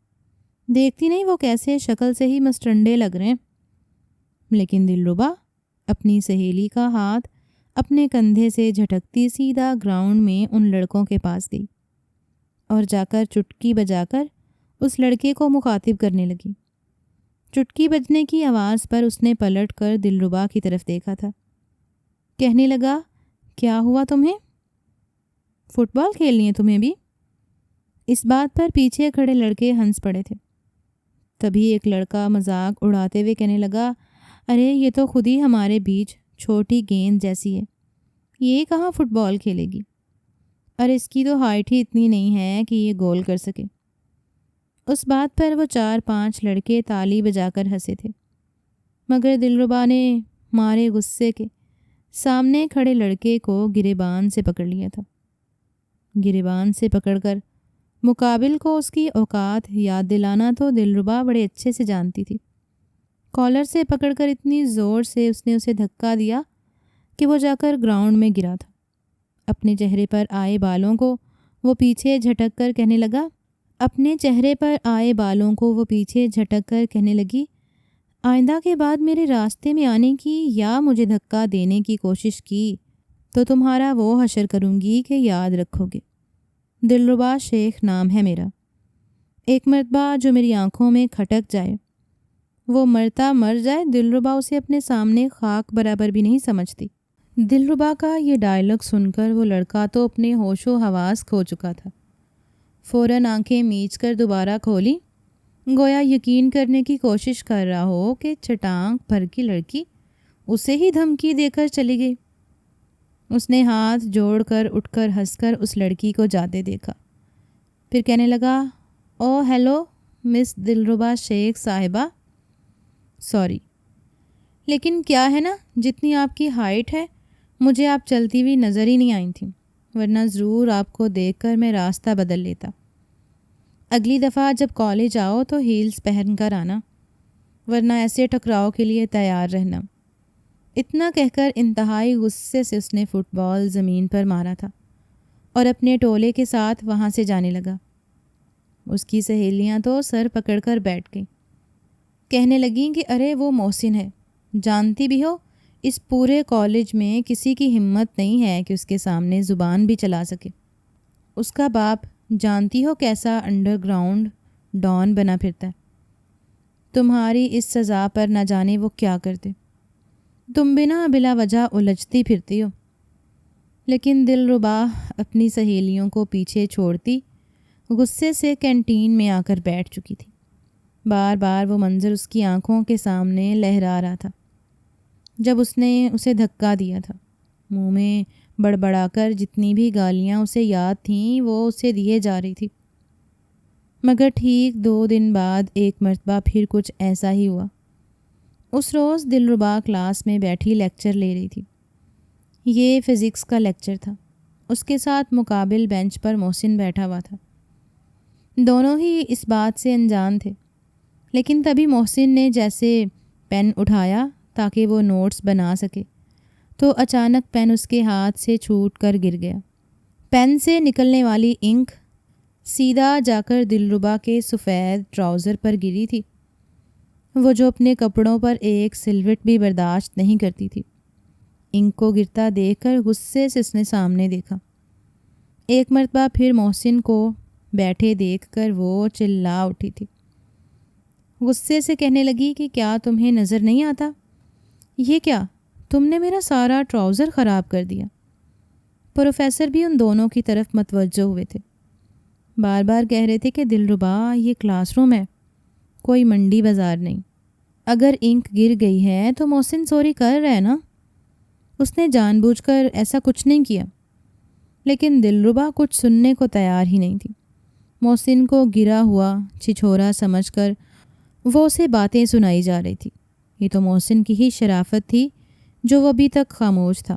Speaker 1: دیکھتی نہیں وہ کیسے شکل سے ہی مسٹنڈے لگ رہے ہیں؟ لیکن دلربا اپنی سہیلی کا ہاتھ اپنے کندھے سے جھٹکتی سیدھا گراؤنڈ میں ان لڑکوں کے پاس گئی اور جا کر چٹکی بجا کر اس لڑکے کو مخاطب کرنے لگی۔ چٹکی بجنے کی آواز پر اس نے پلٹ کر دلربا کی طرف دیکھا تھا۔ کہنے لگا، کیا ہوا تمہیں؟ فٹ بال کھیلنی ہے تمہیں بھی؟ اس بات پر پیچھے کھڑے لڑکے ہنس پڑے تھے۔ تبھی ایک لڑکا مذاق اڑاتے ہوئے کہنے لگا، ارے یہ تو خود ہی ہمارے بیچ چھوٹی گیند جیسی ہے، یہ کہاں فٹ بال کھیلے گی؟ اور اس کی تو ہائٹ ہی اتنی نہیں ہے کہ یہ گول کر سکے۔ اس بات پر وہ 4-5 لڑکے تالی بجا کر ہنسے تھے، مگر دلربا نے مارے غصے کے سامنے کھڑے لڑکے کو گریبان سے پکڑ لیا تھا۔ گریبان سے پکڑ کر مقابل کو اس کی اوقات یاد دلانا تو دلربا بڑے اچھے سے جانتی تھی۔ کالر سے پکڑ کر اتنی زور سے اس نے اسے دھکا دیا کہ وہ جا کر گراؤنڈ میں گرا تھا۔ اپنے چہرے پر آئے بالوں کو وہ پیچھے جھٹک کر کہنے لگا، آئندہ کے بعد میرے راستے میں آنے کی یا مجھے دھکا دینے کی کوشش کی تو تمہارا وہ حشر کروں گی کہ یاد رکھو گے۔ دلربا شیخ نام ہے میرا۔ ایک مرتبہ جو میری آنکھوں میں کھٹک جائے وہ مرتا مر جائے۔ دلربا اسے اپنے سامنے خاک برابر بھی نہیں سمجھتی۔ دلربا کا یہ ڈائلاگ سن کر وہ لڑکا تو اپنے ہوش و حواس کھو چکا تھا۔ فوراً آنکھیں میچ کر دوبارہ کھولی، گویا یقین کرنے کی کوشش کر رہا ہو کہ چٹانک بھر کی لڑکی اسے ہی دھمکی دے کر چلی گئی۔ اس نے ہاتھ جوڑ کر اٹھ کر ہنس کر اس لڑکی کو جاتے دیکھا، پھر کہنے لگا، او ہیلو مس دلربا شیخ صاحبہ، سوری، لیکن کیا ہے نا، جتنی آپ کی ہائٹ ہے مجھے آپ چلتی ہوئی نظر ہی نہیں آئی تھیں، ورنہ ضرور آپ کو دیکھ کر میں راستہ بدل لیتا۔ اگلی دفعہ جب کالج آؤ تو ہیلز پہن کر آنا، ورنہ ایسے ٹکراؤ کے لیے تیار رہنا۔ اتنا کہہ کر انتہائی غصے سے اس نے فٹ بال زمین پر مارا تھا اور اپنے ٹولے کے ساتھ وہاں سے جانے لگا۔ اس کی سہیلیاں تو سر پکڑ کر بیٹھ گئیں، کہنے لگیں کہ ارے وہ محسن ہے، جانتی بھی ہو اس پورے کالج میں کسی کی ہمت نہیں ہے کہ اس کے سامنے زبان بھی چلا سکے۔ اس کا باپ جانتی ہو کیسا انڈر گراؤنڈ ڈان بنا پھرتا ہے؟ تمہاری اس سزا پر نہ جانے وہ کیا کرتے، تم بلا وجہ الجھتی پھرتی ہو۔ لیکن دلربا اپنی سہیلیوں کو پیچھے چھوڑتی غصے سے کینٹین میں آ کر بیٹھ چکی تھی۔ بار بار وہ منظر اس کی آنکھوں کے سامنے لہرا رہا تھا جب اس نے اسے دھکا دیا تھا۔ منہ میں بڑبڑا کر جتنی بھی گالیاں اسے یاد تھیں وہ اسے دیے جا رہی تھی۔ مگر ٹھیک 2 دن بعد ایک مرتبہ پھر کچھ ایسا ہی ہوا۔ اس روز دلربا کلاس میں بیٹھی لیکچر لے رہی تھی۔ یہ فزکس کا لیکچر تھا۔ اس کے ساتھ مقابل بینچ پر محسن بیٹھا ہوا تھا۔ دونوں ہی اس بات سے انجان تھے، لیکن تبھی محسن نے جیسے پین اٹھایا تاکہ وہ نوٹس بنا سکے تو اچانک پین اس کے ہاتھ سے چھوٹ کر گر گیا۔ پین سے نکلنے والی انک سیدھا جا کر دلربا کے سفید ٹراؤزر پر گری تھی، وہ جو اپنے کپڑوں پر ایک سلوٹ بھی برداشت نہیں کرتی تھی۔ انک کو گرتا دیکھ کر غصے سے اس نے سامنے دیکھا۔ ایک مرتبہ پھر محسن کو بیٹھے دیکھ کر وہ چلا اٹھی تھی۔ غصے سے کہنے لگی کہ کیا تمہیں نظر نہیں آتا؟ یہ کیا، تم نے میرا سارا ٹراؤزر خراب کر دیا۔ پروفیسر بھی ان دونوں کی طرف متوجہ ہوئے تھے، بار بار کہہ رہے تھے کہ دلربا یہ کلاس روم ہے، کوئی منڈی بازار نہیں۔ اگر انک گر گئی ہے تو محسن چوری کر رہا ہے نا، اس نے جان بوجھ کر ایسا کچھ نہیں کیا۔ لیکن دلربا کچھ سننے کو تیار ہی نہیں تھی۔ محسن کو گرا ہوا چھچھورا سمجھ کر وہ اسے باتیں سنائی جا رہی تھی۔ یہ تو محسن کی ہی شرافت تھی جو وہ ابھی تک خاموش تھا،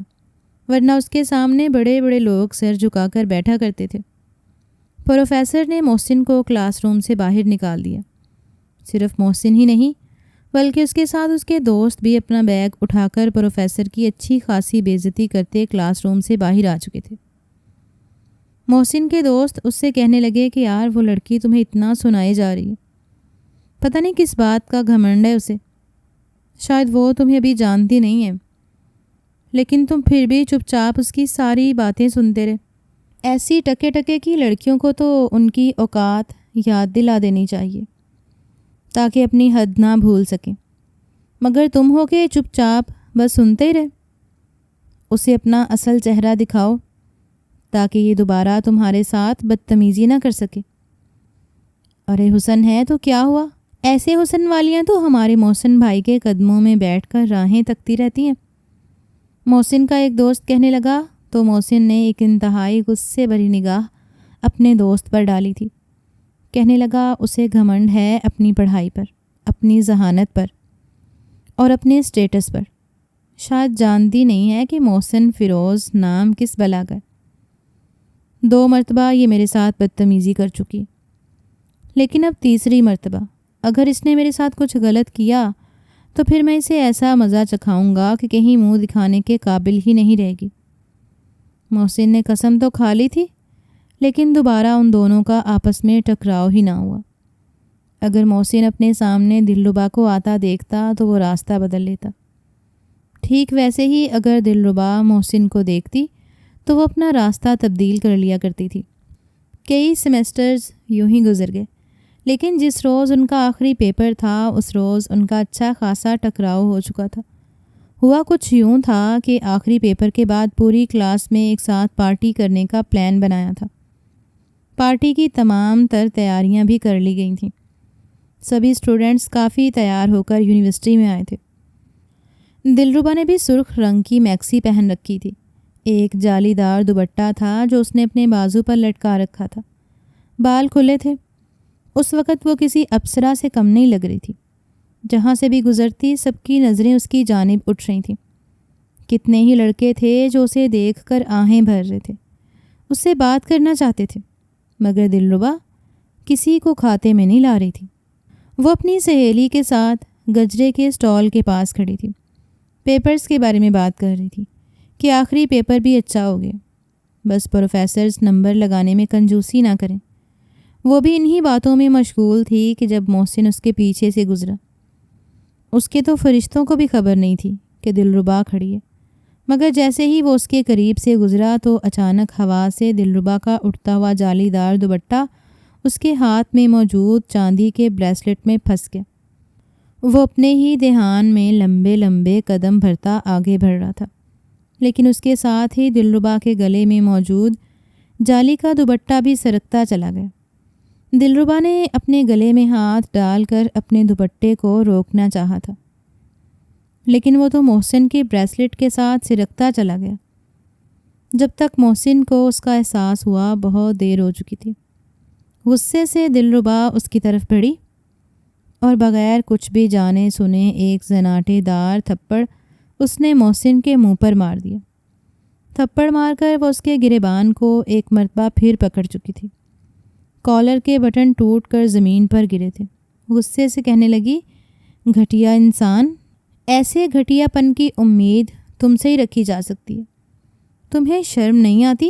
Speaker 1: ورنہ اس کے سامنے بڑے بڑے لوگ سر جھکا کر بیٹھا کرتے تھے۔ پروفیسر نے محسن کو کلاس روم سے باہر نکال دیا۔ صرف محسن ہی نہیں بلکہ اس کے ساتھ اس کے دوست بھی اپنا بیگ اٹھا کر پروفیسر کی اچھی خاصی بے عزتی کرتے کلاس روم سے باہر آ چکے تھے۔ محسن کے دوست اس سے کہنے لگے کہ یار وہ لڑکی تمہیں اتنا سنائے جا رہی ہے، پتہ نہیں کس بات کا گھمنڈ ہے اسے، شاید وہ تمہیں ابھی جانتی نہیں ہے، لیکن تم پھر بھی چپ چاپ اس کی ساری باتیں سنتے رہے۔ ایسی ٹکے ٹکے کی لڑکیوں کو تو ان کی اوقات یاد دلا دینی چاہیے تاکہ اپنی حد نہ بھول سکیں، مگر تم ہو کہ چپ چاپ بس سنتے ہی رہے۔ اسے اپنا اصل چہرہ دکھاؤ تاکہ یہ دوبارہ تمہارے ساتھ بدتمیزی نہ کر سکے۔ ارے حسن ہے تو کیا ہوا، ایسے حسن والیاں تو ہمارے محسن بھائی کے قدموں میں بیٹھ کر راہیں تکتی رہتی ہیں۔ محسن کا ایک دوست کہنے لگا تو محسن نے ایک انتہائی غصے بھری نگاہ اپنے دوست پر ڈالی تھی۔ کہنے لگا اسے گھمنڈ ہے اپنی پڑھائی پر، اپنی ذہانت پر اور اپنے اسٹیٹس پر۔ شاید جانتی نہیں ہے کہ محسن فیروز نام کس بلا کا ہے۔ 2 مرتبہ یہ میرے ساتھ بدتمیزی کر چکی، لیکن اب تیسری مرتبہ اگر اس نے میرے ساتھ کچھ غلط کیا تو پھر میں اسے ایسا مزہ چکھاؤں گا کہ کہیں منہ دکھانے کے قابل ہی نہیں رہے گی۔ محسن نے قسم تو کھا لی تھی، لیکن دوبارہ ان دونوں کا آپس میں ٹکراؤ ہی نہ ہوا۔ اگر محسن اپنے سامنے دلربا کو آتا دیکھتا تو وہ راستہ بدل لیتا، ٹھیک ویسے ہی اگر دلربا محسن کو دیکھتی تو وہ اپنا راستہ تبدیل کر لیا کرتی تھی۔ کئی سیمسٹرز یوں ہی گزر گئے، لیکن جس روز ان کا آخری پیپر تھا اس روز ان کا اچھا خاصا ٹکراؤ ہو چکا تھا۔ ہوا کچھ یوں تھا کہ آخری پیپر کے بعد پوری کلاس میں ایک ساتھ پارٹی کرنے کا پلان بنایا تھا۔ پارٹی کی تمام تر تیاریاں بھی کر لی گئی تھیں۔ سبھی اسٹوڈنٹس کافی تیار ہو کر یونیورسٹی میں آئے تھے۔ دلربا نے بھی سرخ رنگ کی میکسی پہن رکھی تھی۔ ایک جالی دار دوپٹہ تھا جو اس نے اپنے بازو پر لٹکا رکھا تھا۔ بال کھلے تھے۔ اس وقت وہ کسی اپسرا سے کم نہیں لگ رہی تھی۔ جہاں سے بھی گزرتی سب کی نظریں اس کی جانب اٹھ رہی تھیں۔ کتنے ہی لڑکے تھے جو اسے دیکھ کر آہیں بھر رہے تھے، اس سے بات کرنا چاہتے تھے، مگر دلربا کسی کو کھاتے میں نہیں لا رہی تھی۔ وہ اپنی سہیلی کے ساتھ گجرے کے اسٹال کے پاس کھڑی تھی، پیپرز کے بارے میں بات کر رہی تھی کہ آخری پیپر بھی اچھا ہو گیا، بس پروفیسرز نمبر لگانے میں کنجوسی نہ کریں۔ وہ بھی انہی باتوں میں مشغول تھی کہ جب محسن اس کے پیچھے سے گزرا۔ اس کے تو فرشتوں کو بھی خبر نہیں تھی کہ دلربا کھڑی ہے۔ مگر جیسے ہی وہ اس کے قریب سے گزرا تو اچانک ہوا سے دلربا کا اٹھتا ہوا جالی دار دوپٹہ اس کے ہاتھ میں موجود چاندی کے بریسلٹ میں پھنس گیا۔ وہ اپنے ہی دھیان میں لمبے لمبے قدم بھرتا آگے بڑھ رہا تھا، لیکن اس کے ساتھ ہی دلربا کے گلے میں موجود جالی کا دوپٹہ بھی سرکتا چلا گیا۔ دلربا نے اپنے گلے میں ہاتھ ڈال کر اپنے دوپٹے کو روکنا چاہا تھا، لیکن وہ تو محسن کے بریسلٹ کے ساتھ سرکتا چلا گیا۔ جب تک محسن کو اس کا احساس ہوا بہت دیر ہو چکی تھی۔ غصے سے دلربا اس کی طرف بڑھی اور بغیر کچھ بھی جانے سنے ایک زناٹے دار تھپڑ اس نے محسن کے منہ پر مار دیا۔ تھپڑ مار کر وہ اس کے گریبان کو ایک مرتبہ پھر پکڑ چکی تھی۔ کالر کے بٹن ٹوٹ کر زمین پر گرے تھے۔ غصے سے کہنے لگی، گھٹیا انسان، ایسے گھٹیا پن کی امید تم سے ہی رکھی جا سکتی ہے۔ تمہیں شرم نہیں آتی؟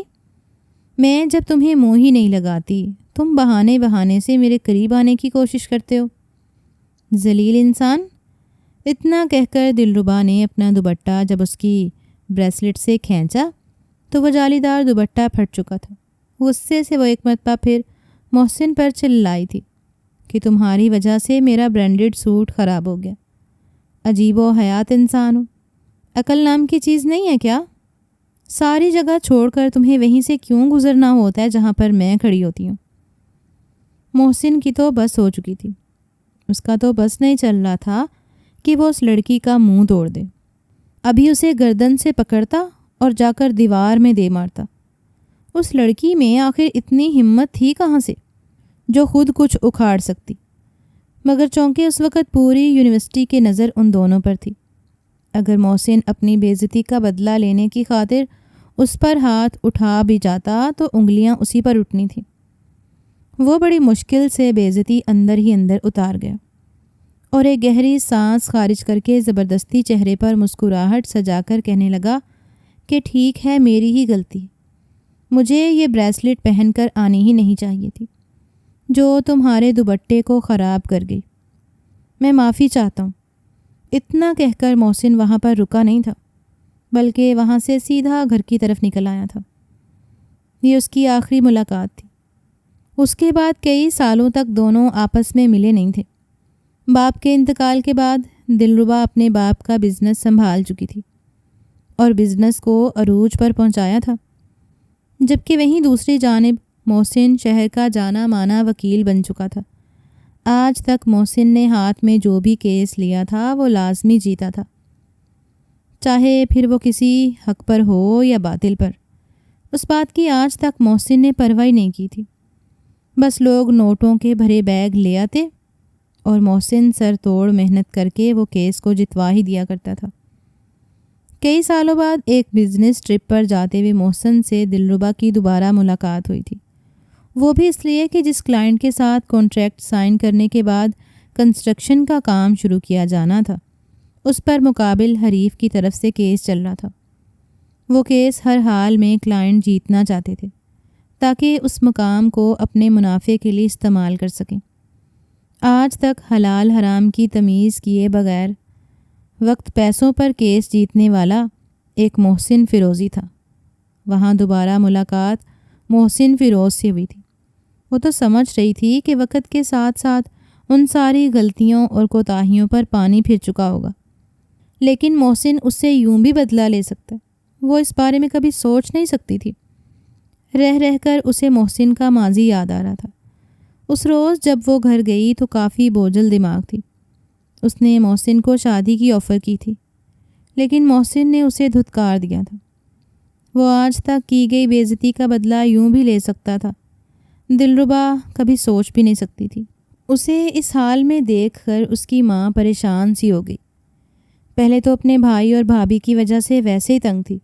Speaker 1: میں جب تمہیں منہ ہی نہیں لگاتی تم بہانے سے میرے قریب آنے کی کوشش کرتے ہو، ذلیل انسان۔ اتنا کہہ کر دلربا نے اپنا دوپٹہ جب اس کی بریسلٹ سے کھینچا تو وہ جالی دار دوپٹہ پھٹ چکا تھا۔ غصے سے وہ ایک مرتبہ پھر محسن پر چلائی تھی کہ تمہاری وجہ سے میرا برانڈڈ سوٹ خراب ہو گیا۔ عجیب و حیات انسان ہو، عقل نام کی چیز نہیں ہے کیا؟ ساری جگہ چھوڑ کر تمہیں وہیں سے کیوں گزرنا ہوتا ہے جہاں پر میں کھڑی ہوتی ہوں؟ محسن کی تو بس ہو چکی تھی۔ اس کا تو بس نہیں چل رہا تھا کہ وہ اس لڑکی کا منہ توڑ دے۔ ابھی اسے گردن سے پکڑتا اور جا کر دیوار میں دے مارتا۔ اس لڑکی میں آخر اتنی ہمت تھی کہاں سے جو خود کچھ اکھاڑ سکتی؟ مگر چونکہ اس وقت پوری یونیورسٹی کی نظر ان دونوں پر تھی۔ اگر محسن اپنی بے عزتی کا بدلہ لینے کی خاطر اس پر ہاتھ اٹھا بھی جاتا تو انگلیاں اسی پر اٹھنی تھیں۔ وہ بڑی مشکل سے بے عزتی اندر ہی اندر اتار گیا اور ایک گہری سانس خارج کر کے زبردستی چہرے پر مسکراہٹ سجا کر کہنے لگا کہ ٹھیک ہے، میری ہی غلطی، مجھے یہ بریسلٹ پہن کر آنی ہی نہیں چاہیے تھی جو تمہارے دوپٹے کو خراب کر گئی۔ میں معافی چاہتا ہوں۔ اتنا کہہ کر محسن وہاں پر رکا نہیں تھا، بلکہ وہاں سے سیدھا گھر کی طرف نکل آیا تھا۔ یہ اس کی آخری ملاقات تھی۔ اس کے بعد کئی سالوں تک دونوں آپس میں ملے نہیں تھے۔ باپ کے انتقال کے بعد دلربا اپنے باپ کا بزنس سنبھال چکی تھی اور بزنس کو عروج پر پہنچایا تھا، جبکہ وہیں دوسری جانب محسن شہر کا جانا مانا وکیل بن چکا تھا۔ آج تک محسن نے ہاتھ میں جو بھی کیس لیا تھا وہ لازمی جیتا تھا، چاہے پھر وہ کسی حق پر ہو یا باطل پر۔ اس بات کی آج تک محسن نے پرواہ نہیں کی تھی۔ بس لوگ نوٹوں کے بھرے بیگ لے آتے اور محسن سر توڑ محنت کر کے وہ کیس کو جتوا ہی دیا کرتا تھا۔ کئی سالوں بعد ایک بزنس ٹرپ پر جاتے ہوئے محسن سے دلربا کی دوبارہ ملاقات ہوئی تھی، وہ بھی اس لیے کہ جس کلائنٹ کے ساتھ کانٹریکٹ سائن کرنے کے بعد کنسٹرکشن کا کام شروع کیا جانا تھا، اس پر مقابل حریف کی طرف سے کیس چل رہا تھا۔ وہ کیس ہر حال میں کلائنٹ جیتنا چاہتے تھے تاکہ اس مقام کو اپنے منافع کے لیے استعمال کر سکیں۔ آج تک حلال حرام کی تمیز کیے بغیر وقت پیسوں پر کیس جیتنے والا ایک محسن فیروزی تھا۔ وہاں دوبارہ ملاقات محسن فیروز سے ہوئی تھی۔ وہ تو سمجھ رہی تھی کہ وقت کے ساتھ ساتھ ان ساری غلطیوں اور کوتاہیوں پر پانی پھر چکا ہوگا، لیکن محسن اس سے یوں بھی بدلہ لے سکتا ہے۔ وہ اس بارے میں کبھی سوچ نہیں سکتی تھی۔ رہ رہ کر اسے محسن کا ماضی یاد آ رہا تھا۔ اس روز جب وہ گھر گئی تو کافی بوجھل دماغ تھی۔ اس نے محسن کو شادی کی آفر کی تھی، لیکن محسن نے اسے دھتکار دیا تھا۔ وہ آج تک کی گئی بے عزتی کا بدلہ یوں بھی لے سکتا تھا، دلربا کبھی سوچ بھی نہیں سکتی تھی۔ اسے اس حال میں دیکھ کر اس کی ماں پریشان سی ہو گئی۔ پہلے تو اپنے بھائی اور بھابھی کی وجہ سے ویسے ہی تنگ تھی۔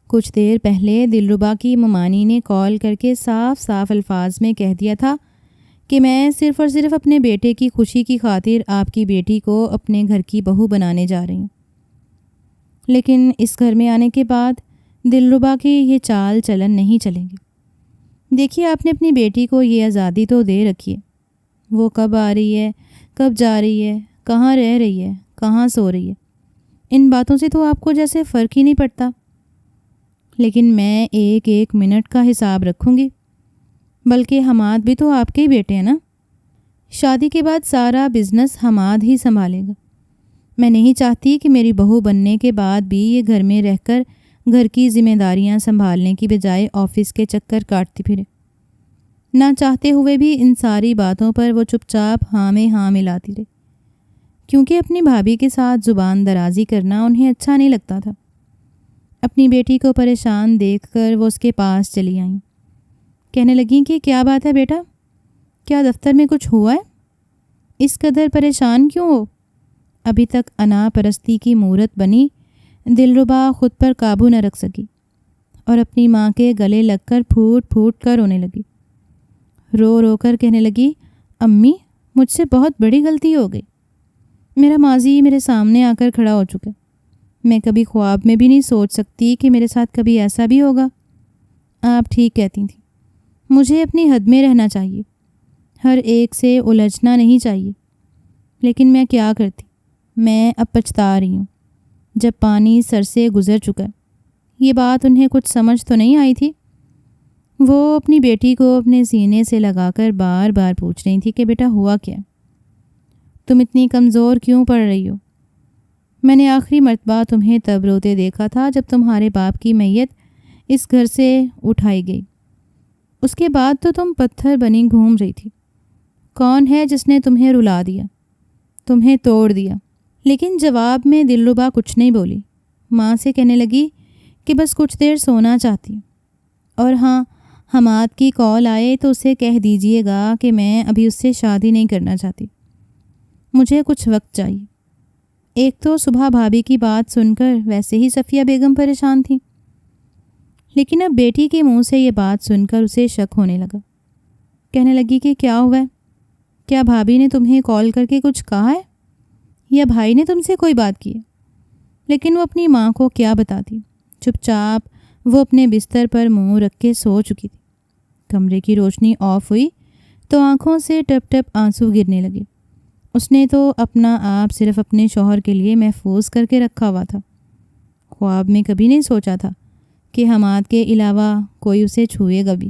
Speaker 1: کچھ دیر پہلے دلربا کی ممانی نے کال کر کے صاف صاف الفاظ میں کہہ دیا تھا کہ میں صرف اور صرف اپنے بیٹے کی خوشی کی خاطر آپ کی بیٹی کو اپنے گھر کی بہو بنانے جا رہی ہوں۔ لیکن اس گھر میں آنے کے بعد دلربا کی یہ چال چلن نہیں چلیں گے۔ دیکھیے، آپ نے اپنی بیٹی کو یہ آزادی تو دے رکھی ہے، وہ کب آ رہی ہے، کب جا رہی ہے، کہاں رہ رہی ہے، کہاں سو رہی ہے، ان باتوں سے تو آپ کو جیسے فرق ہی نہیں پڑتا، لیکن میں ایک ایک منٹ کا حساب رکھوں گی۔ بلکہ حماد بھی تو آپ کے ہی بیٹے ہیں نا۔ شادی کے بعد سارا بزنس حماد ہی سنبھالے گا۔ میں نہیں چاہتی کہ میری بہو بننے کے بعد بھی یہ گھر میں رہ کر گھر کی ذمہ داریاں سنبھالنے کی بجائے آفس کے چکر کاٹتی پھرے۔ نہ چاہتے ہوئے بھی ان ساری باتوں پر وہ چپ چاپ ہاں میں ہاں ملاتی رہی، کیونکہ اپنی بھابھی کے ساتھ زبان درازی کرنا انہیں اچھا نہیں لگتا تھا۔ اپنی بیٹی کو پریشان دیکھ کر وہ اس کے پاس چلی آئیں۔ کہنے لگیں کہ کیا بات ہے بیٹا؟ کیا دفتر میں کچھ ہوا ہے؟ اس قدر پریشان کیوں ہو؟ ابھی تک انا پرستی کی مورت بنی دلربا خود پر قابو نہ رکھ سکی اور اپنی ماں کے گلے لگ کر پھوٹ پھوٹ کر رونے لگی۔ رو رو کر کہنے لگی، امی مجھ سے بہت بڑی غلطی ہو گئی۔ میرا ماضی میرے سامنے آ کر کھڑا ہو چکا۔ میں کبھی خواب میں بھی نہیں سوچ سکتی کہ میرے ساتھ کبھی ایسا بھی ہوگا۔ آپ ٹھیک کہتی تھیں، مجھے اپنی حد میں رہنا چاہیے، ہر ایک سے الجھنا نہیں چاہیے۔ لیکن میں کیا کرتی؟ میں اب پچھتا رہی ہوں، جب پانی سر سے گزر چکا ہے۔ یہ بات انہیں کچھ سمجھ تو نہیں آئی تھی۔ وہ اپنی بیٹی کو اپنے سینے سے لگا کر بار بار پوچھ رہی تھی کہ بیٹا ہوا کیا؟ تم اتنی کمزور کیوں پڑ رہی ہو؟ میں نے آخری مرتبہ تمہیں تب روتے دیکھا تھا جب تمہارے باپ کی میت اس گھر سے اٹھائی گئی۔ اس کے بعد تو تم پتھر بنی گھوم رہی تھی۔ کون ہے جس نے تمہیں رلا دیا، تمہیں توڑ دیا؟ لیکن جواب میں دلربا کچھ نہیں بولی۔ ماں سے کہنے لگی کہ بس کچھ دیر سونا چاہتی، اور ہاں حماد کی کال آئے تو اسے کہہ دیجئے گا کہ میں ابھی اس سے شادی نہیں کرنا چاہتی، مجھے کچھ وقت چاہیے۔ ایک تو صبح بھابھی کی بات سن کر ویسے ہی صفیہ بیگم پریشان تھیں، لیکن اب بیٹی کے منہ سے یہ بات سن کر اسے شک ہونے لگا۔ کہنے لگی کہ کیا ہوا ہے؟ کیا بھابھی نے تمہیں کال کر کے کچھ کہا ہے، یا بھائی نے تم سے کوئی بات کی ہے؟ لیکن وہ اپنی ماں کو کیا بتاتی؟ چپ چاپ وہ اپنے بستر پر منہ رکھ کے سو چکی تھی۔ کمرے کی روشنی آف ہوئی تو آنکھوں سے ٹپ ٹپ آنسو گرنے لگے۔ اس نے تو اپنا آپ صرف اپنے شوہر کے لیے محفوظ کر کے رکھا ہوا تھا۔ خواب میں کبھی نہیں سوچا تھا کہ حماد کے علاوہ کوئی اسے چھوئے گا بھی۔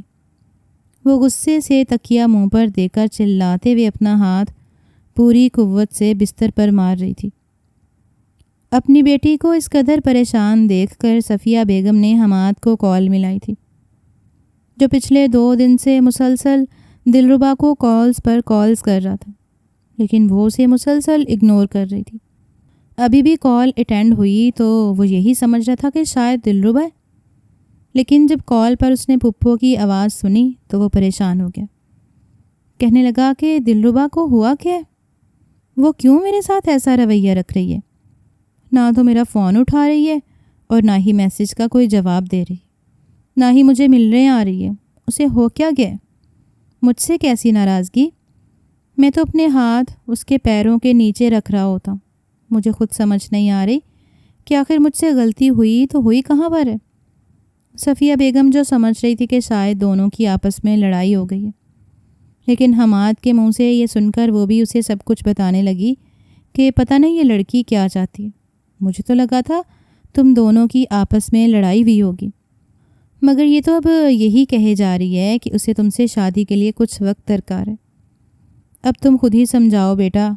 Speaker 1: وہ غصے سے تکیہ منہ پر دے کر چلاتے ہوئے اپنا ہاتھ پوری قوت سے بستر پر مار رہی تھی۔ اپنی بیٹی کو اس قدر پریشان دیکھ کر صفیہ بیگم نے حماد کو کال ملائی تھی، جو پچھلے 2 دن سے مسلسل دلربا کو کالز پر کالز کر رہا تھا، لیکن وہ اسے مسلسل اگنور کر رہی تھی۔ ابھی بھی کال اٹینڈ ہوئی تو وہ یہی سمجھ رہا تھا کہ شاید دلربا ہے، لیکن جب کال پر اس نے پھپھو کی آواز سنی تو وہ پریشان ہو گیا۔ کہنے لگا کہ دلربا کو ہوا کیا ہے؟ وہ کیوں میرے ساتھ ایسا رویہ رکھ رہی ہے؟ نہ تو میرا فون اٹھا رہی ہے اور نہ ہی میسج کا کوئی جواب دے رہی، نہ ہی مجھے ملنے آ رہی ہے۔ اسے ہو کیا گیا؟ مجھ سے کیسی ناراضگی؟ میں تو اپنے ہاتھ اس کے پیروں کے نیچے رکھ رہا ہوتا ہوں۔ مجھے خود سمجھ نہیں آ رہی کہ آخر مجھ سے غلطی ہوئی تو ہوئی کہاں پر ہے؟ صفیہ بیگم جو سمجھ رہی تھی کہ شاید دونوں کی آپس میں لڑائی ہو گئی ہے، لیکن حماد کے منہ سے یہ سن کر وہ بھی اسے سب کچھ بتانے لگی کہ پتہ نہیں یہ لڑکی کیا چاہتی ہے۔ مجھے تو لگا تھا تم دونوں کی آپس میں لڑائی بھی ہوگی، مگر یہ تو اب یہی کہے جا رہی ہے کہ اسے تم سے شادی کے لیے کچھ وقت درکار ہے۔ اب تم خود ہی سمجھاؤ بیٹا۔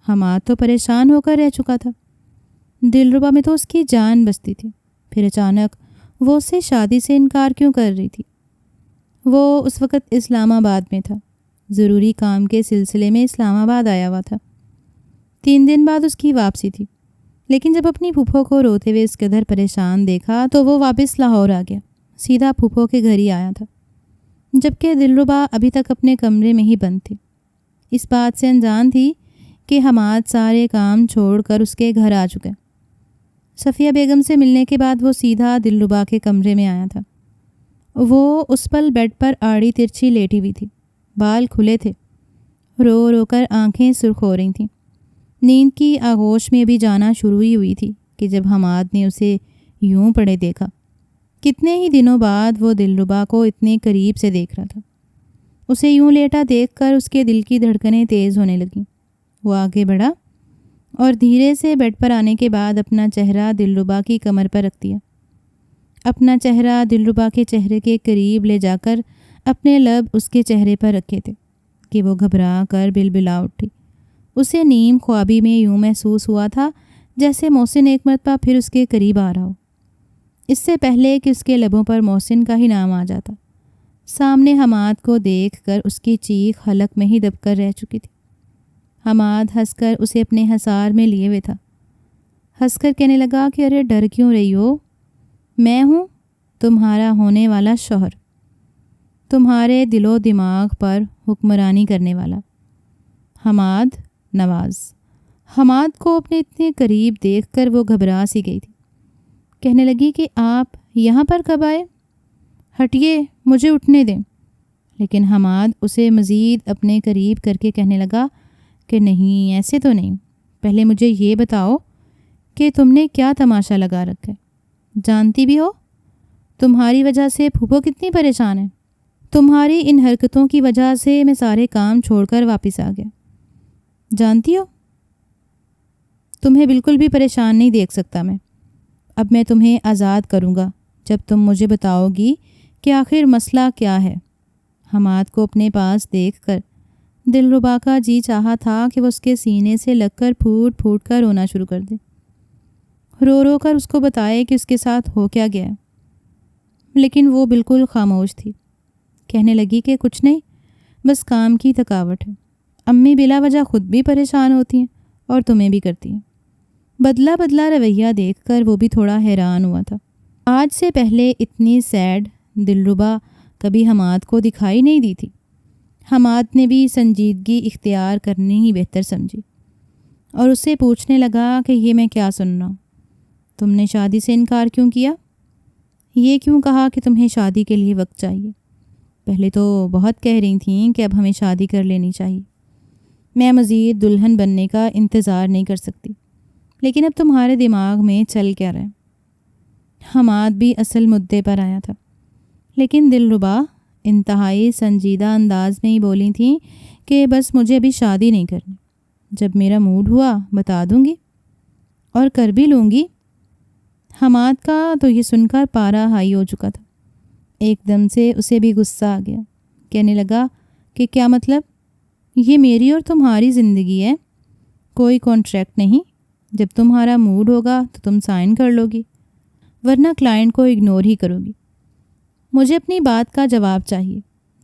Speaker 1: حماد تو پریشان ہو کر رہ چکا تھا۔ دلربا میں تو اس کی جان بستی تھی، پھر اچانک وہ اس سے شادی سے انکار کیوں کر رہی تھی؟ وہ اس وقت اسلام آباد میں تھا، ضروری کام کے سلسلے میں اسلام آباد آیا ہوا تھا۔ 3 دن بعد اس کی واپسی تھی، لیکن جب اپنی پھپھو کو روتے ہوئے اس قدر پریشان دیکھا تو وہ واپس لاہور آ گیا، سیدھا پھپھو کے گھر ہی آیا تھا، جبکہ دلربا ابھی تک اپنے کمرے میں ہی بند تھی۔ اس بات سے انجان تھی کہ حماد سارے کام چھوڑ کر اس کے گھر آ چکے۔ صفیہ بیگم سے ملنے کے بعد وہ سیدھا دلربا کے کمرے میں آیا تھا۔ وہ اس پل بیڈ پر آڑی ترچھی لیٹی ہوئی تھی، بال کھلے تھے، رو رو کر آنکھیں سرخ ہو رہی تھیں۔ نیند کی آغوش میں بھی جانا شروع ہی ہوئی تھی کہ جب حماد نے اسے یوں پڑے دیکھا۔ کتنے ہی دنوں بعد وہ دلربا کو اتنے قریب سے دیکھ رہا تھا۔ اسے یوں لیٹا دیکھ کر اس کے دل کی دھڑکنیں تیز ہونے لگیں۔ وہ آگے بڑھا اور دھیرے سے بیڈ پر آنے کے بعد اپنا چہرہ دلربا کی کمر پر رکھ دیا۔ اپنا چہرہ دلربا کے چہرے کے قریب لے جا کر اپنے لب اس کے چہرے پر رکھے تھے کہ وہ گھبرا کر بلبلا اٹھی۔ اسے نیم خوابی میں یوں محسوس ہوا تھا جیسے محسن ایک مرتبہ پھر اس کے قریب آ رہا ہو، اس سے پہلے کہ اس کے لبوں پر محسن کا ہی نام آ جاتا۔ سامنے حماد کو دیکھ کر اس کی چیخ حلق میں ہی دب کر رہ چکی تھی۔ حماد ہنس کر اسے اپنے حصار میں لیے ہوئے تھا۔ ہنس کر کہنے لگا کہ ارے ڈر کیوں رہی ہو؟ میں ہوں تمہارا ہونے والا شوہر، تمہارے دل و دماغ پر حکمرانی کرنے والا، حماد نواز۔ حماد کو اپنے اتنے قریب دیکھ کر وہ گھبرا سی گئی تھی۔ کہنے لگی کہ آپ یہاں پر کب آئے؟ ہٹیے، مجھے اٹھنے دیں۔ لیکن حماد اسے مزید اپنے قریب کر کے کہنے لگا کہ نہیں، ایسے تو نہیں، پہلے مجھے یہ بتاؤ کہ تم نے کیا تماشا لگا رکھا ہے؟ جانتی بھی ہو تمہاری وجہ سے پھوپھو کتنی پریشان ہے۔ تمہاری ان حرکتوں کی وجہ سے میں سارے کام چھوڑ کر واپس آ گیا۔ جانتی ہو تمہیں بالکل بھی پریشان نہیں دیکھ سکتا میں۔ اب میں تمہیں آزاد کروں گا جب تم مجھے بتاؤ گی کہ آخر مسئلہ کیا ہے۔ حماد کو اپنے پاس دیکھ کر دلربا کا جی چاہا تھا کہ وہ اس کے سینے سے لگ کر پھوٹ پھوٹ کر رونا شروع کر دے، رو رو کر اس کو بتائے کہ اس کے ساتھ ہو کیا گیا ہے۔ لیکن وہ بالکل خاموش تھی۔ کہنے لگی کہ کچھ نہیں، بس کام کی تھکاوٹ ہے۔ امی بلا وجہ خود بھی پریشان ہوتی ہیں اور تمہیں بھی کرتی ہیں۔ بدلا بدلا رویہ دیکھ کر وہ بھی تھوڑا حیران ہوا تھا۔ آج سے پہلے اتنی سیڈ دلربا کبھی حماد کو دکھائی نہیں دی تھی۔ حماد نے بھی سنجیدگی اختیار کرنی ہی بہتر سمجھی اور اس سے پوچھنے لگا کہ یہ میں کیا سن رہا ہوں؟ تم نے شادی سے انکار کیوں کیا؟ یہ کیوں کہا کہ تمہیں شادی کے لیے وقت چاہیے؟ پہلے تو بہت کہہ رہی تھیں کہ اب ہمیں شادی کر لینی چاہیے، میں مزید دلہن بننے کا انتظار نہیں کر سکتی، لیکن اب تمہارے دماغ میں چل کیا رہا ہے؟ حماد بھی اصل مدعے پر آیا تھا، لیکن دلربا انتہائی سنجیدہ انداز میں ہی بولی تھیں کہ بس مجھے ابھی شادی نہیں کرنی، جب میرا موڈ ہوا بتا دوں گی اور کر بھی لوں گی۔ حماد کا تو یہ سن کر پارا ہائی ہو چکا تھا۔ ایک دم سے اسے بھی غصہ آ گیا۔ کہنے لگا کہ کیا مطلب؟ یہ میری اور تمہاری زندگی ہے، کوئی کانٹریکٹ نہیں۔ جب تمہارا موڈ ہوگا تو تم سائن کر لو گی، ورنہ کلائنٹ کو اگنور ہی کرو گی۔ مجھے اپنی بات کا جواب چاہیے۔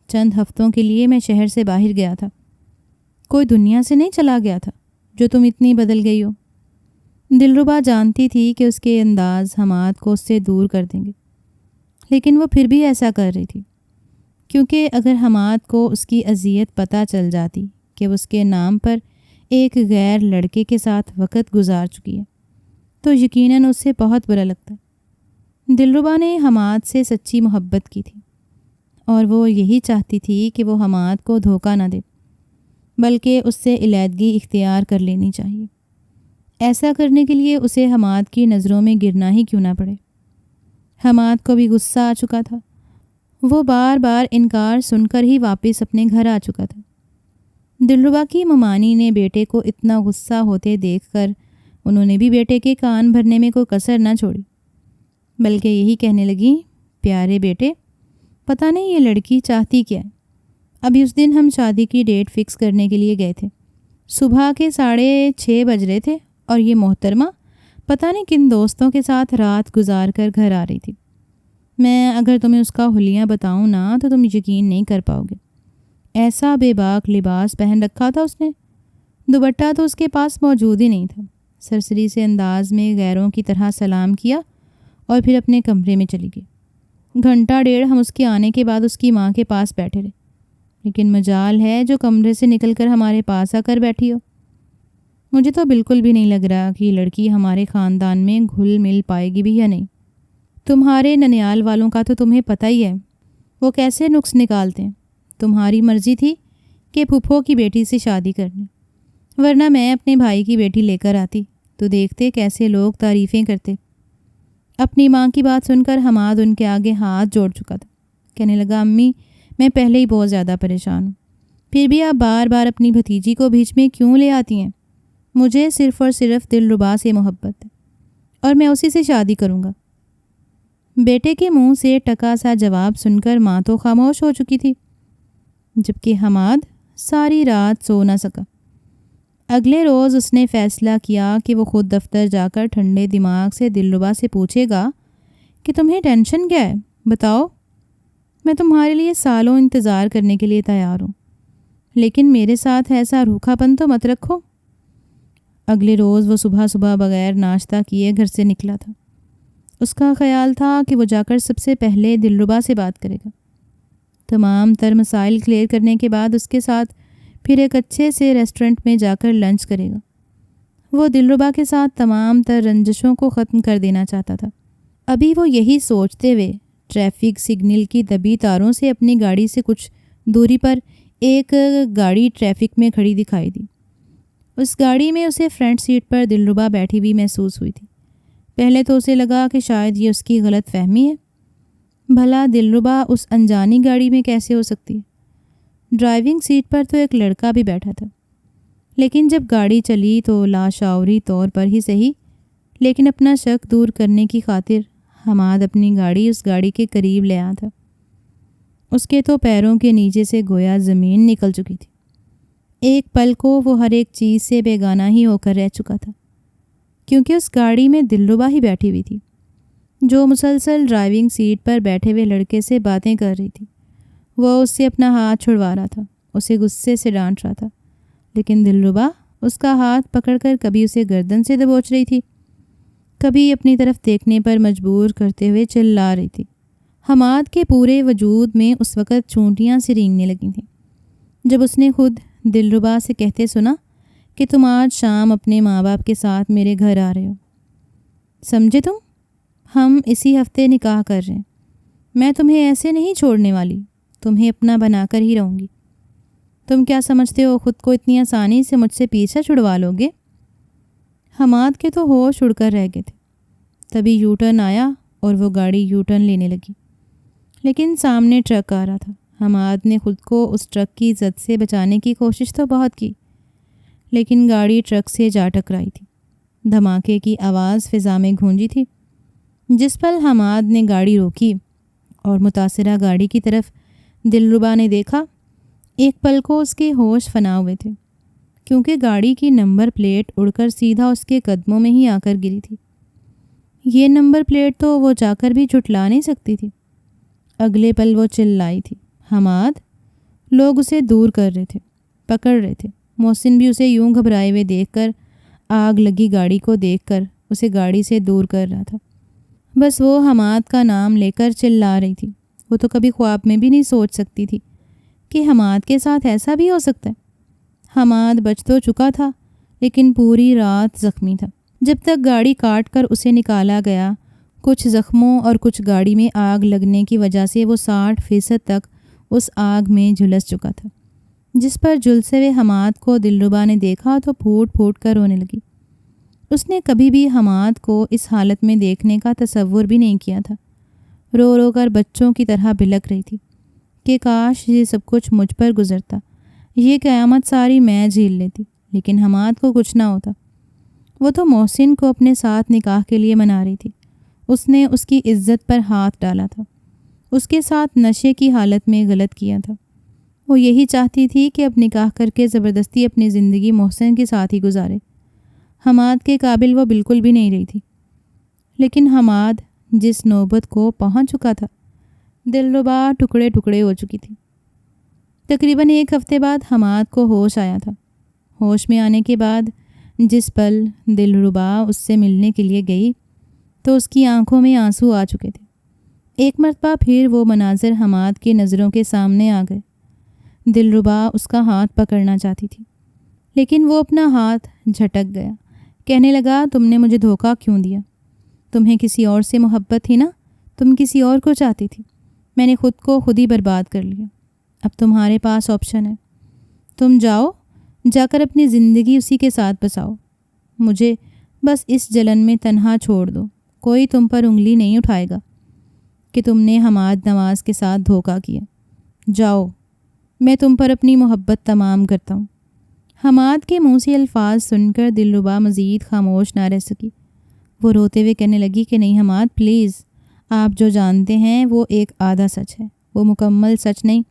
Speaker 1: چند ہفتوں کے لیے میں شہر سے باہر گیا تھا، کوئی دنیا سے نہیں چلا گیا تھا جو تم اتنی بدل گئی ہو۔ دلربا جانتی تھی کہ اس کے انداز حماد کو اس سے دور کر دیں گے، لیکن وہ پھر بھی ایسا کر رہی تھی، کیونکہ اگر حماد کو اس کی اذیت پتہ چل جاتی کہ وہ اس کے نام پر ایک غیر لڑکے کے ساتھ وقت گزار چکی ہے تو یقیناً اسے بہت برا لگتا۔ دلربا نے حماد سے سچی محبت کی تھی اور وہ یہی چاہتی تھی کہ وہ حماد کو دھوکہ نہ دے، بلکہ اس سے علیحدگی اختیار کر لینی چاہیے۔ ایسا کرنے کے لیے اسے حماد کی نظروں میں گرنا ہی کیوں نہ پڑے۔ حماد کو بھی غصہ آ چکا تھا۔ وہ بار بار انکار سن کر ہی واپس اپنے گھر آ چکا تھا۔ دلربا کی ممانی نے بیٹے کو اتنا غصہ ہوتے دیکھ کر انہوں نے بھی بیٹے کے کان بھرنے میں کوئی کسر نہ چھوڑی، بلکہ یہی کہنے لگی، پیارے بیٹے، پتہ نہیں یہ لڑکی چاہتی کیا ہے۔ ابھی اس دن ہم شادی کی ڈیٹ فکس کرنے کے لیے گئے تھے، صبح کے 6:30 بج رہے تھے اور یہ محترمہ پتہ نہیں کن دوستوں کے ساتھ رات گزار کر گھر آ رہی تھی۔ میں اگر تمہیں اس کا حلیہ بتاؤں نا تو تم یقین نہیں کر پاؤ گے۔ ایسا بے باک لباس پہن رکھا تھا اس نے، دوپٹہ تو اس کے پاس موجود ہی نہیں تھا۔ سرسری سے انداز میں غیروں کی طرح سلام کیا اور پھر اپنے کمرے میں چلی گئی۔ گھنٹہ ڈیڑھ ہم اس کے آنے کے بعد اس کی ماں کے پاس بیٹھے رہے، لیکن مجال ہے جو کمرے سے نکل کر ہمارے پاس آ کر بیٹھی ہو۔ مجھے تو بالکل بھی نہیں لگ رہا کہ یہ لڑکی ہمارے خاندان میں گھل مل پائے گی بھی یا نہیں۔ تمہارے ننیال والوں کا تو تمہیں پتہ ہی ہے، وہ کیسے نقص نکالتے ہیں۔ تمہاری مرضی تھی کہ پھپھو کی بیٹی سے شادی کرنی، ورنہ میں اپنے بھائی کی بیٹی لے کر آتی تو دیکھتے کیسے لوگ تعریفیں کرتے۔ اپنی ماں کی بات سن کر حماد ان کے آگے ہاتھ جوڑ چکا تھا۔ کہنے لگا، امی میں پہلے ہی بہت زیادہ پریشان ہوں، پھر بھی آپ بار بار اپنی بھتیجی کو بیچ میں کیوں لے آتی ہیں؟ مجھے صرف اور صرف دلربا سے محبت ہے اور میں اسی سے شادی کروں گا۔ بیٹے کے منہ سے ٹکا سا جواب سن کر ماں تو خاموش ہو چکی تھی، جبکہ حماد ساری رات سو نہ سکا۔ اگلے روز اس نے فیصلہ کیا کہ وہ خود دفتر جا کر ٹھنڈے دماغ سے دلربا سے پوچھے گا کہ تمہیں ٹینشن کیا ہے، بتاؤ، میں تمہارے لیے سالوں انتظار کرنے کے لیے تیار ہوں، لیکن میرے ساتھ ایسا روکھا پن تو مت رکھو۔ اگلے روز وہ صبح صبح بغیر ناشتہ کیے گھر سے نکلا تھا۔ اس کا خیال تھا کہ وہ جا کر سب سے پہلے دلربا سے بات کرے گا، تمام تر مسائل کلیئر کرنے کے بعد اس کے ساتھ پھر ایک اچھے سے ریسٹورنٹ میں جا کر لنچ کرے گا۔ وہ دلربا کے ساتھ تمام تر رنجشوں کو ختم کر دینا چاہتا تھا۔ ابھی وہ یہی سوچتے ہوئے ٹریفک سگنل کی دبی تاروں سے اپنی گاڑی سے کچھ دوری پر ایک گاڑی ٹریفک میں کھڑی دکھائی دی۔ اس گاڑی میں اسے فرنٹ سیٹ پر دلربا بیٹھی ہوئی محسوس ہوئی تھی۔ پہلے تو اسے لگا کہ شاید یہ اس کی غلط فہمی ہے، بھلا دلربا اس انجانی گاڑی میں کیسے ہو سکتی ہے؟ ڈرائیونگ سیٹ پر تو ایک لڑکا بھی بیٹھا تھا، لیکن جب گاڑی چلی تو لاشعوری طور پر ہی صحیح، لیکن اپنا شک دور کرنے کی خاطر حماد اپنی گاڑی اس گاڑی کے قریب لے آیا تھا۔ اس کے تو پیروں کے نیچے سے گویا زمین نکل چکی تھی۔ ایک پل کو وہ ہر ایک چیز سے بیگانہ ہی ہو کر رہ چکا تھا، کیونکہ اس گاڑی میں دلربا ہی بیٹھی ہوئی تھی، جو مسلسل ڈرائیونگ سیٹ پر بیٹھے ہوئے لڑکے سے باتیں کر رہی تھی۔ وہ اس سے اپنا ہاتھ چھڑوا رہا تھا، اسے غصے سے ڈانٹ رہا تھا، لیکن دلربا اس کا ہاتھ پکڑ کر کبھی اسے گردن سے دبوچ رہی تھی، کبھی اپنی طرف دیکھنے پر مجبور کرتے ہوئے چلا رہی تھی۔ حماد کے پورے وجود میں اس وقت چونٹیاں سی رینگنے لگی تھیں جب اس نے خود دلربا سے کہتے سنا کہ تم آج شام اپنے ماں باپ کے ساتھ میرے گھر آ رہے ہو، سمجھے تم؟ ہم اسی ہفتے نکاح کر رہے ہیں، میں تمہیں ایسے نہیں چھوڑنے والی، تمہیں اپنا بنا کر ہی رہوں گی۔ تم کیا سمجھتے ہو خود کو اتنی آسانی سے مجھ سے پیچھا چھڑوا لو گے؟ حماد کے تو ہوش اڑ کر رہ گئے تھے۔ تبھی یو ٹرن آیا اور وہ گاڑی یو ٹرن لینے لگی، لیکن سامنے ٹرک آ رہا تھا۔ حماد نے خود کو اس ٹرک کی زد سے بچانے کی کوشش تو بہت کی، لیکن گاڑی ٹرک سے جا ٹکرائی تھی۔ دھماکے کی آواز فضا میں گونجی تھی۔ جس پل حماد نے گاڑی روکی اور متاثرہ گاڑی کی طرف دلربا نے دیکھا، ایک پل کو اس کے ہوش فنا ہوئے تھے، کیونکہ گاڑی کی نمبر پلیٹ اڑ کر سیدھا اس کے قدموں میں ہی آ کر گری تھی۔ یہ نمبر پلیٹ تو وہ جا کر بھی جھٹلا نہیں سکتی تھی۔ اگلے پل وہ چلائی تھی، حماد! لوگ اسے دور کر رہے تھے، پکڑ رہے تھے۔ محسن بھی اسے یوں گھبرائے ہوئے دیکھ کر، آگ لگی گاڑی کو دیکھ کر اسے گاڑی سے دور کر رہا تھا۔ بس وہ حماد کا نام لے کر چلا رہی تھی۔ وہ تو کبھی خواب میں بھی نہیں سوچ سکتی تھی کہ حماد کے ساتھ ایسا بھی ہو سکتا ہے۔ حماد بچ تو چکا تھا، لیکن پوری رات زخمی تھا۔ جب تک گاڑی کاٹ کر اسے نکالا گیا، کچھ زخموں اور کچھ گاڑی میں آگ لگنے کی وجہ سے وہ 60% تک اس آگ میں جھلس چکا تھا۔ جس پر جھلسے ہوئے حماد کو دلربا نے دیکھا تو پھوٹ پھوٹ کر رونے لگی۔ اس نے کبھی بھی حماد کو اس حالت میں دیکھنے کا تصور بھی نہیں کیا تھا۔ رو رو کر بچوں کی طرح بلک رہی تھی کہ کاش یہ سب کچھ مجھ پر گزرتا، یہ قیامت ساری میں جھیل لیتی، لیکن حماد کو کچھ نہ ہوتا۔ وہ تو محسن کو اپنے ساتھ نکاح کے لیے منا رہی تھی۔ اس نے اس کی عزت پر ہاتھ ڈالا تھا، اس کے ساتھ نشے کی حالت میں غلط کیا تھا۔ وہ یہی چاہتی تھی کہ اب نکاح کر کے زبردستی اپنی زندگی محسن کے ساتھ ہی گزارے۔ حماد کے قابل وہ بالکل بھی نہیں رہی تھی، لیکن حماد جس نوبت کو پہنچ چکا تھا، دلربا ٹکڑے ٹکڑے ہو چکی تھی۔ تقریباً 1 ہفتے بعد حماد کو ہوش آیا تھا۔ ہوش میں آنے کے بعد جس پل دلربا اس سے ملنے کے لیے گئی تو اس کی آنکھوں میں آنسو آ چکے تھے۔ ایک مرتبہ پھر وہ مناظر حماد کی نظروں کے سامنے آ گئے۔ دلربا اس کا ہاتھ پکڑنا چاہتی تھی، لیکن وہ اپنا ہاتھ جھٹک گیا۔ کہنے لگا، تم نے مجھے دھوکہ کیوں دیا؟ تمہیں کسی اور سے محبت تھی نا، تم کسی اور کو چاہتی تھی۔ میں نے خود کو خود ہی برباد کر لیا۔ اب تمہارے پاس آپشن ہے، تم جاؤ، جا کر اپنی زندگی اسی کے ساتھ بساؤ۔ مجھے بس اس جلن میں تنہا چھوڑ دو، کوئی تم پر انگلی نہیں اٹھائے گا کہ تم نے حماد نواز کے ساتھ دھوکہ کیا۔ جاؤ، میں تم پر اپنی محبت تمام کرتا ہوں۔ حماد کے منہ سے الفاظ سن کر دلربا مزید خاموش نہ رہ سکی۔ وہ روتے ہوئے کہنے لگی کہ نہیں حماد پلیز، آپ جو جانتے ہیں وہ ایک آدھا سچ ہے، وہ مکمل سچ نہیں۔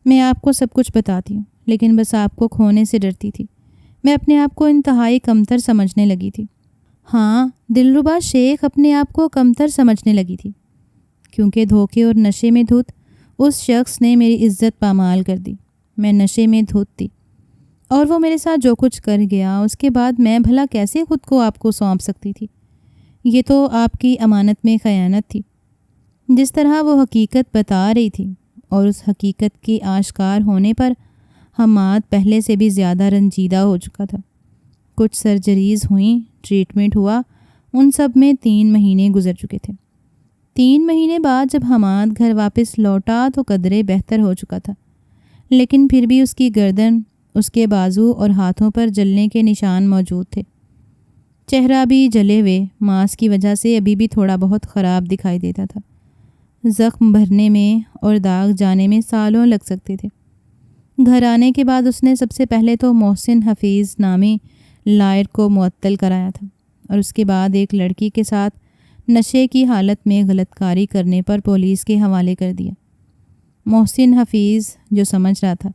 Speaker 1: میں آپ کو سب کچھ بتاتی ہوں، لیکن بس آپ کو کھونے سے ڈرتی تھی۔ میں اپنے آپ کو انتہائی کمتر سمجھنے لگی تھی۔ ہاں، دلربا شیخ اپنے آپ کو کمتر سمجھنے لگی تھی، کیونکہ دھوکے اور نشے میں دھت اس شخص نے میری عزت پامال کر دی۔ میں نشے میں دھت تھی، اور وہ میرے ساتھ جو کچھ کر گیا اس کے بعد میں بھلا کیسے خود کو آپ کو سونپ سکتی تھی؟ یہ تو آپ کی امانت میں خیانت تھی۔ جس طرح وہ حقیقت بتا رہی تھی، اور اس حقیقت کے آشکار ہونے پر حماد پہلے سے بھی زیادہ رنجیدہ ہو چکا تھا۔ کچھ سرجریز ہوئیں، ٹریٹمنٹ ہوا، ان سب میں 3 مہینے گزر چکے تھے۔ 3 مہینے بعد جب حماد گھر واپس لوٹا تو قدرے بہتر ہو چکا تھا، لیکن پھر بھی اس کی گردن، اس کے بازو اور ہاتھوں پر جلنے کے نشان موجود تھے۔ چہرہ بھی جلے ہوئے ماس کی وجہ سے ابھی بھی تھوڑا بہت خراب دکھائی دیتا تھا۔ زخم بھرنے میں اور داغ جانے میں سالوں لگ سکتے تھے۔ گھر آنے کے بعد اس نے سب سے پہلے تو محسن حفیظ نامی لائر کو معطل کرایا تھا، اور اس کے بعد ایک لڑکی کے ساتھ نشے کی حالت میں غلط کاری کرنے پر پولیس کے حوالے کر دیا۔ محسن حفیظ جو سمجھ رہا تھا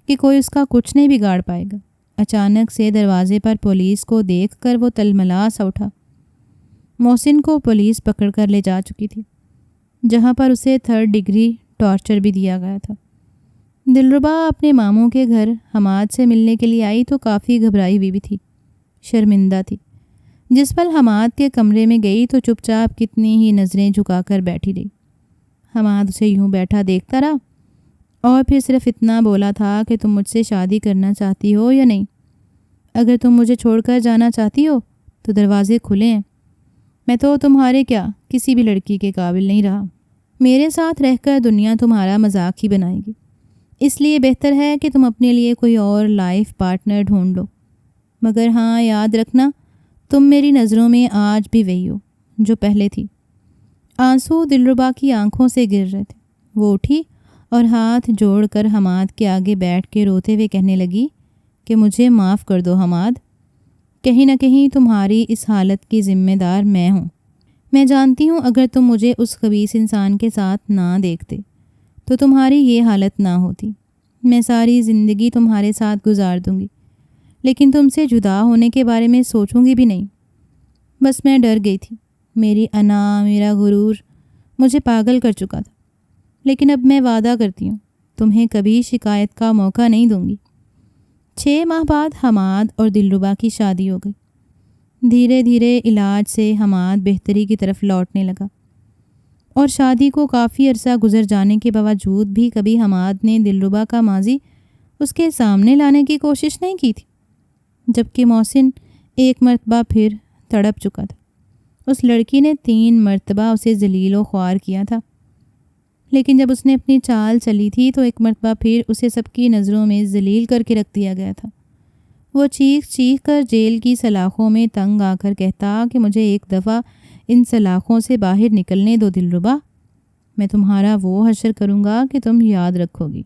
Speaker 1: کہ کوئی اس کا کچھ نہیں بگاڑ پائے گا، اچانک سے دروازے پر پولیس کو دیکھ کر وہ تلملا سا اٹھا۔ محسن کو پولیس پکڑ کر لے جا چکی تھی، جہاں پر اسے 3rd ڈگری ٹارچر بھی دیا گیا تھا۔ دلربا اپنے ماموں کے گھر حماد سے ملنے کے لیے آئی تو کافی گھبرائی ہوئی بھی تھی، شرمندہ تھی۔ جس پل حماد کے کمرے میں گئی تو چپ چاپ کتنی ہی نظریں جھکا کر بیٹھی رہی۔ حماد اسے یوں بیٹھا دیکھتا رہا، اور پھر صرف اتنا بولا تھا کہ تم مجھ سے شادی کرنا چاہتی ہو یا نہیں؟ اگر تم مجھے چھوڑ کر جانا چاہتی ہو تو دروازے کھلے ہیں۔ میں تو تمہارے کیا کسی بھی لڑکی کے قابل نہیں رہا۔ میرے ساتھ رہ کر دنیا تمہارا مذاق ہی بنائے گی، اس لیے بہتر ہے کہ تم اپنے لیے کوئی اور لائف پارٹنر ڈھونڈ لو۔ مگر ہاں، یاد رکھنا تم میری نظروں میں آج بھی وہی ہو جو پہلے تھی۔ آنسو دلربا کی آنکھوں سے گر رہے تھے۔ وہ اٹھی اور ہاتھ جوڑ کر حماد کے آگے بیٹھ کے روتے ہوئے کہنے لگی کہ مجھے معاف کر دو حماد، کہیں نہ کہیں تمہاری اس حالت کی ذمہ دار میں ہوں۔ میں جانتی ہوں اگر تم مجھے اس خبیث انسان کے ساتھ نہ دیکھتے تو تمہاری یہ حالت نہ ہوتی۔ میں ساری زندگی تمہارے ساتھ گزار دوں گی، لیکن تم سے جدا ہونے کے بارے میں سوچوں گی بھی نہیں۔ بس میں ڈر گئی تھی، میری انا، میرا غرور مجھے پاگل کر چکا تھا، لیکن اب میں وعدہ کرتی ہوں تمہیں کبھی شکایت کا موقع نہیں دوں گی۔ 6 ماہ بعد حماد اور دلربا کی شادی ہو گئی۔ دھیرے دھیرے علاج سے حماد بہتری کی طرف لوٹنے لگا، اور شادی کو کافی عرصہ گزر جانے کے باوجود بھی کبھی حماد نے دلربا کا ماضی اس کے سامنے لانے کی کوشش نہیں کی تھی۔ جبکہ محسن ایک مرتبہ پھر تڑپ چکا تھا۔ اس لڑکی نے 3 مرتبہ اسے ذلیل و خوار کیا تھا، لیکن جب اس نے اپنی چال چلی تھی تو ایک مرتبہ پھر اسے سب کی نظروں میں ذلیل کر کے رکھ دیا گیا تھا۔ وہ چیخ چیخ کر جیل کی سلاخوں میں تنگ آ کر کہتا کہ مجھے ایک دفعہ ان سلاخوں سے باہر نکلنے دو دلربا، میں تمہارا وہ حشر کروں گا کہ تم یاد رکھو گی۔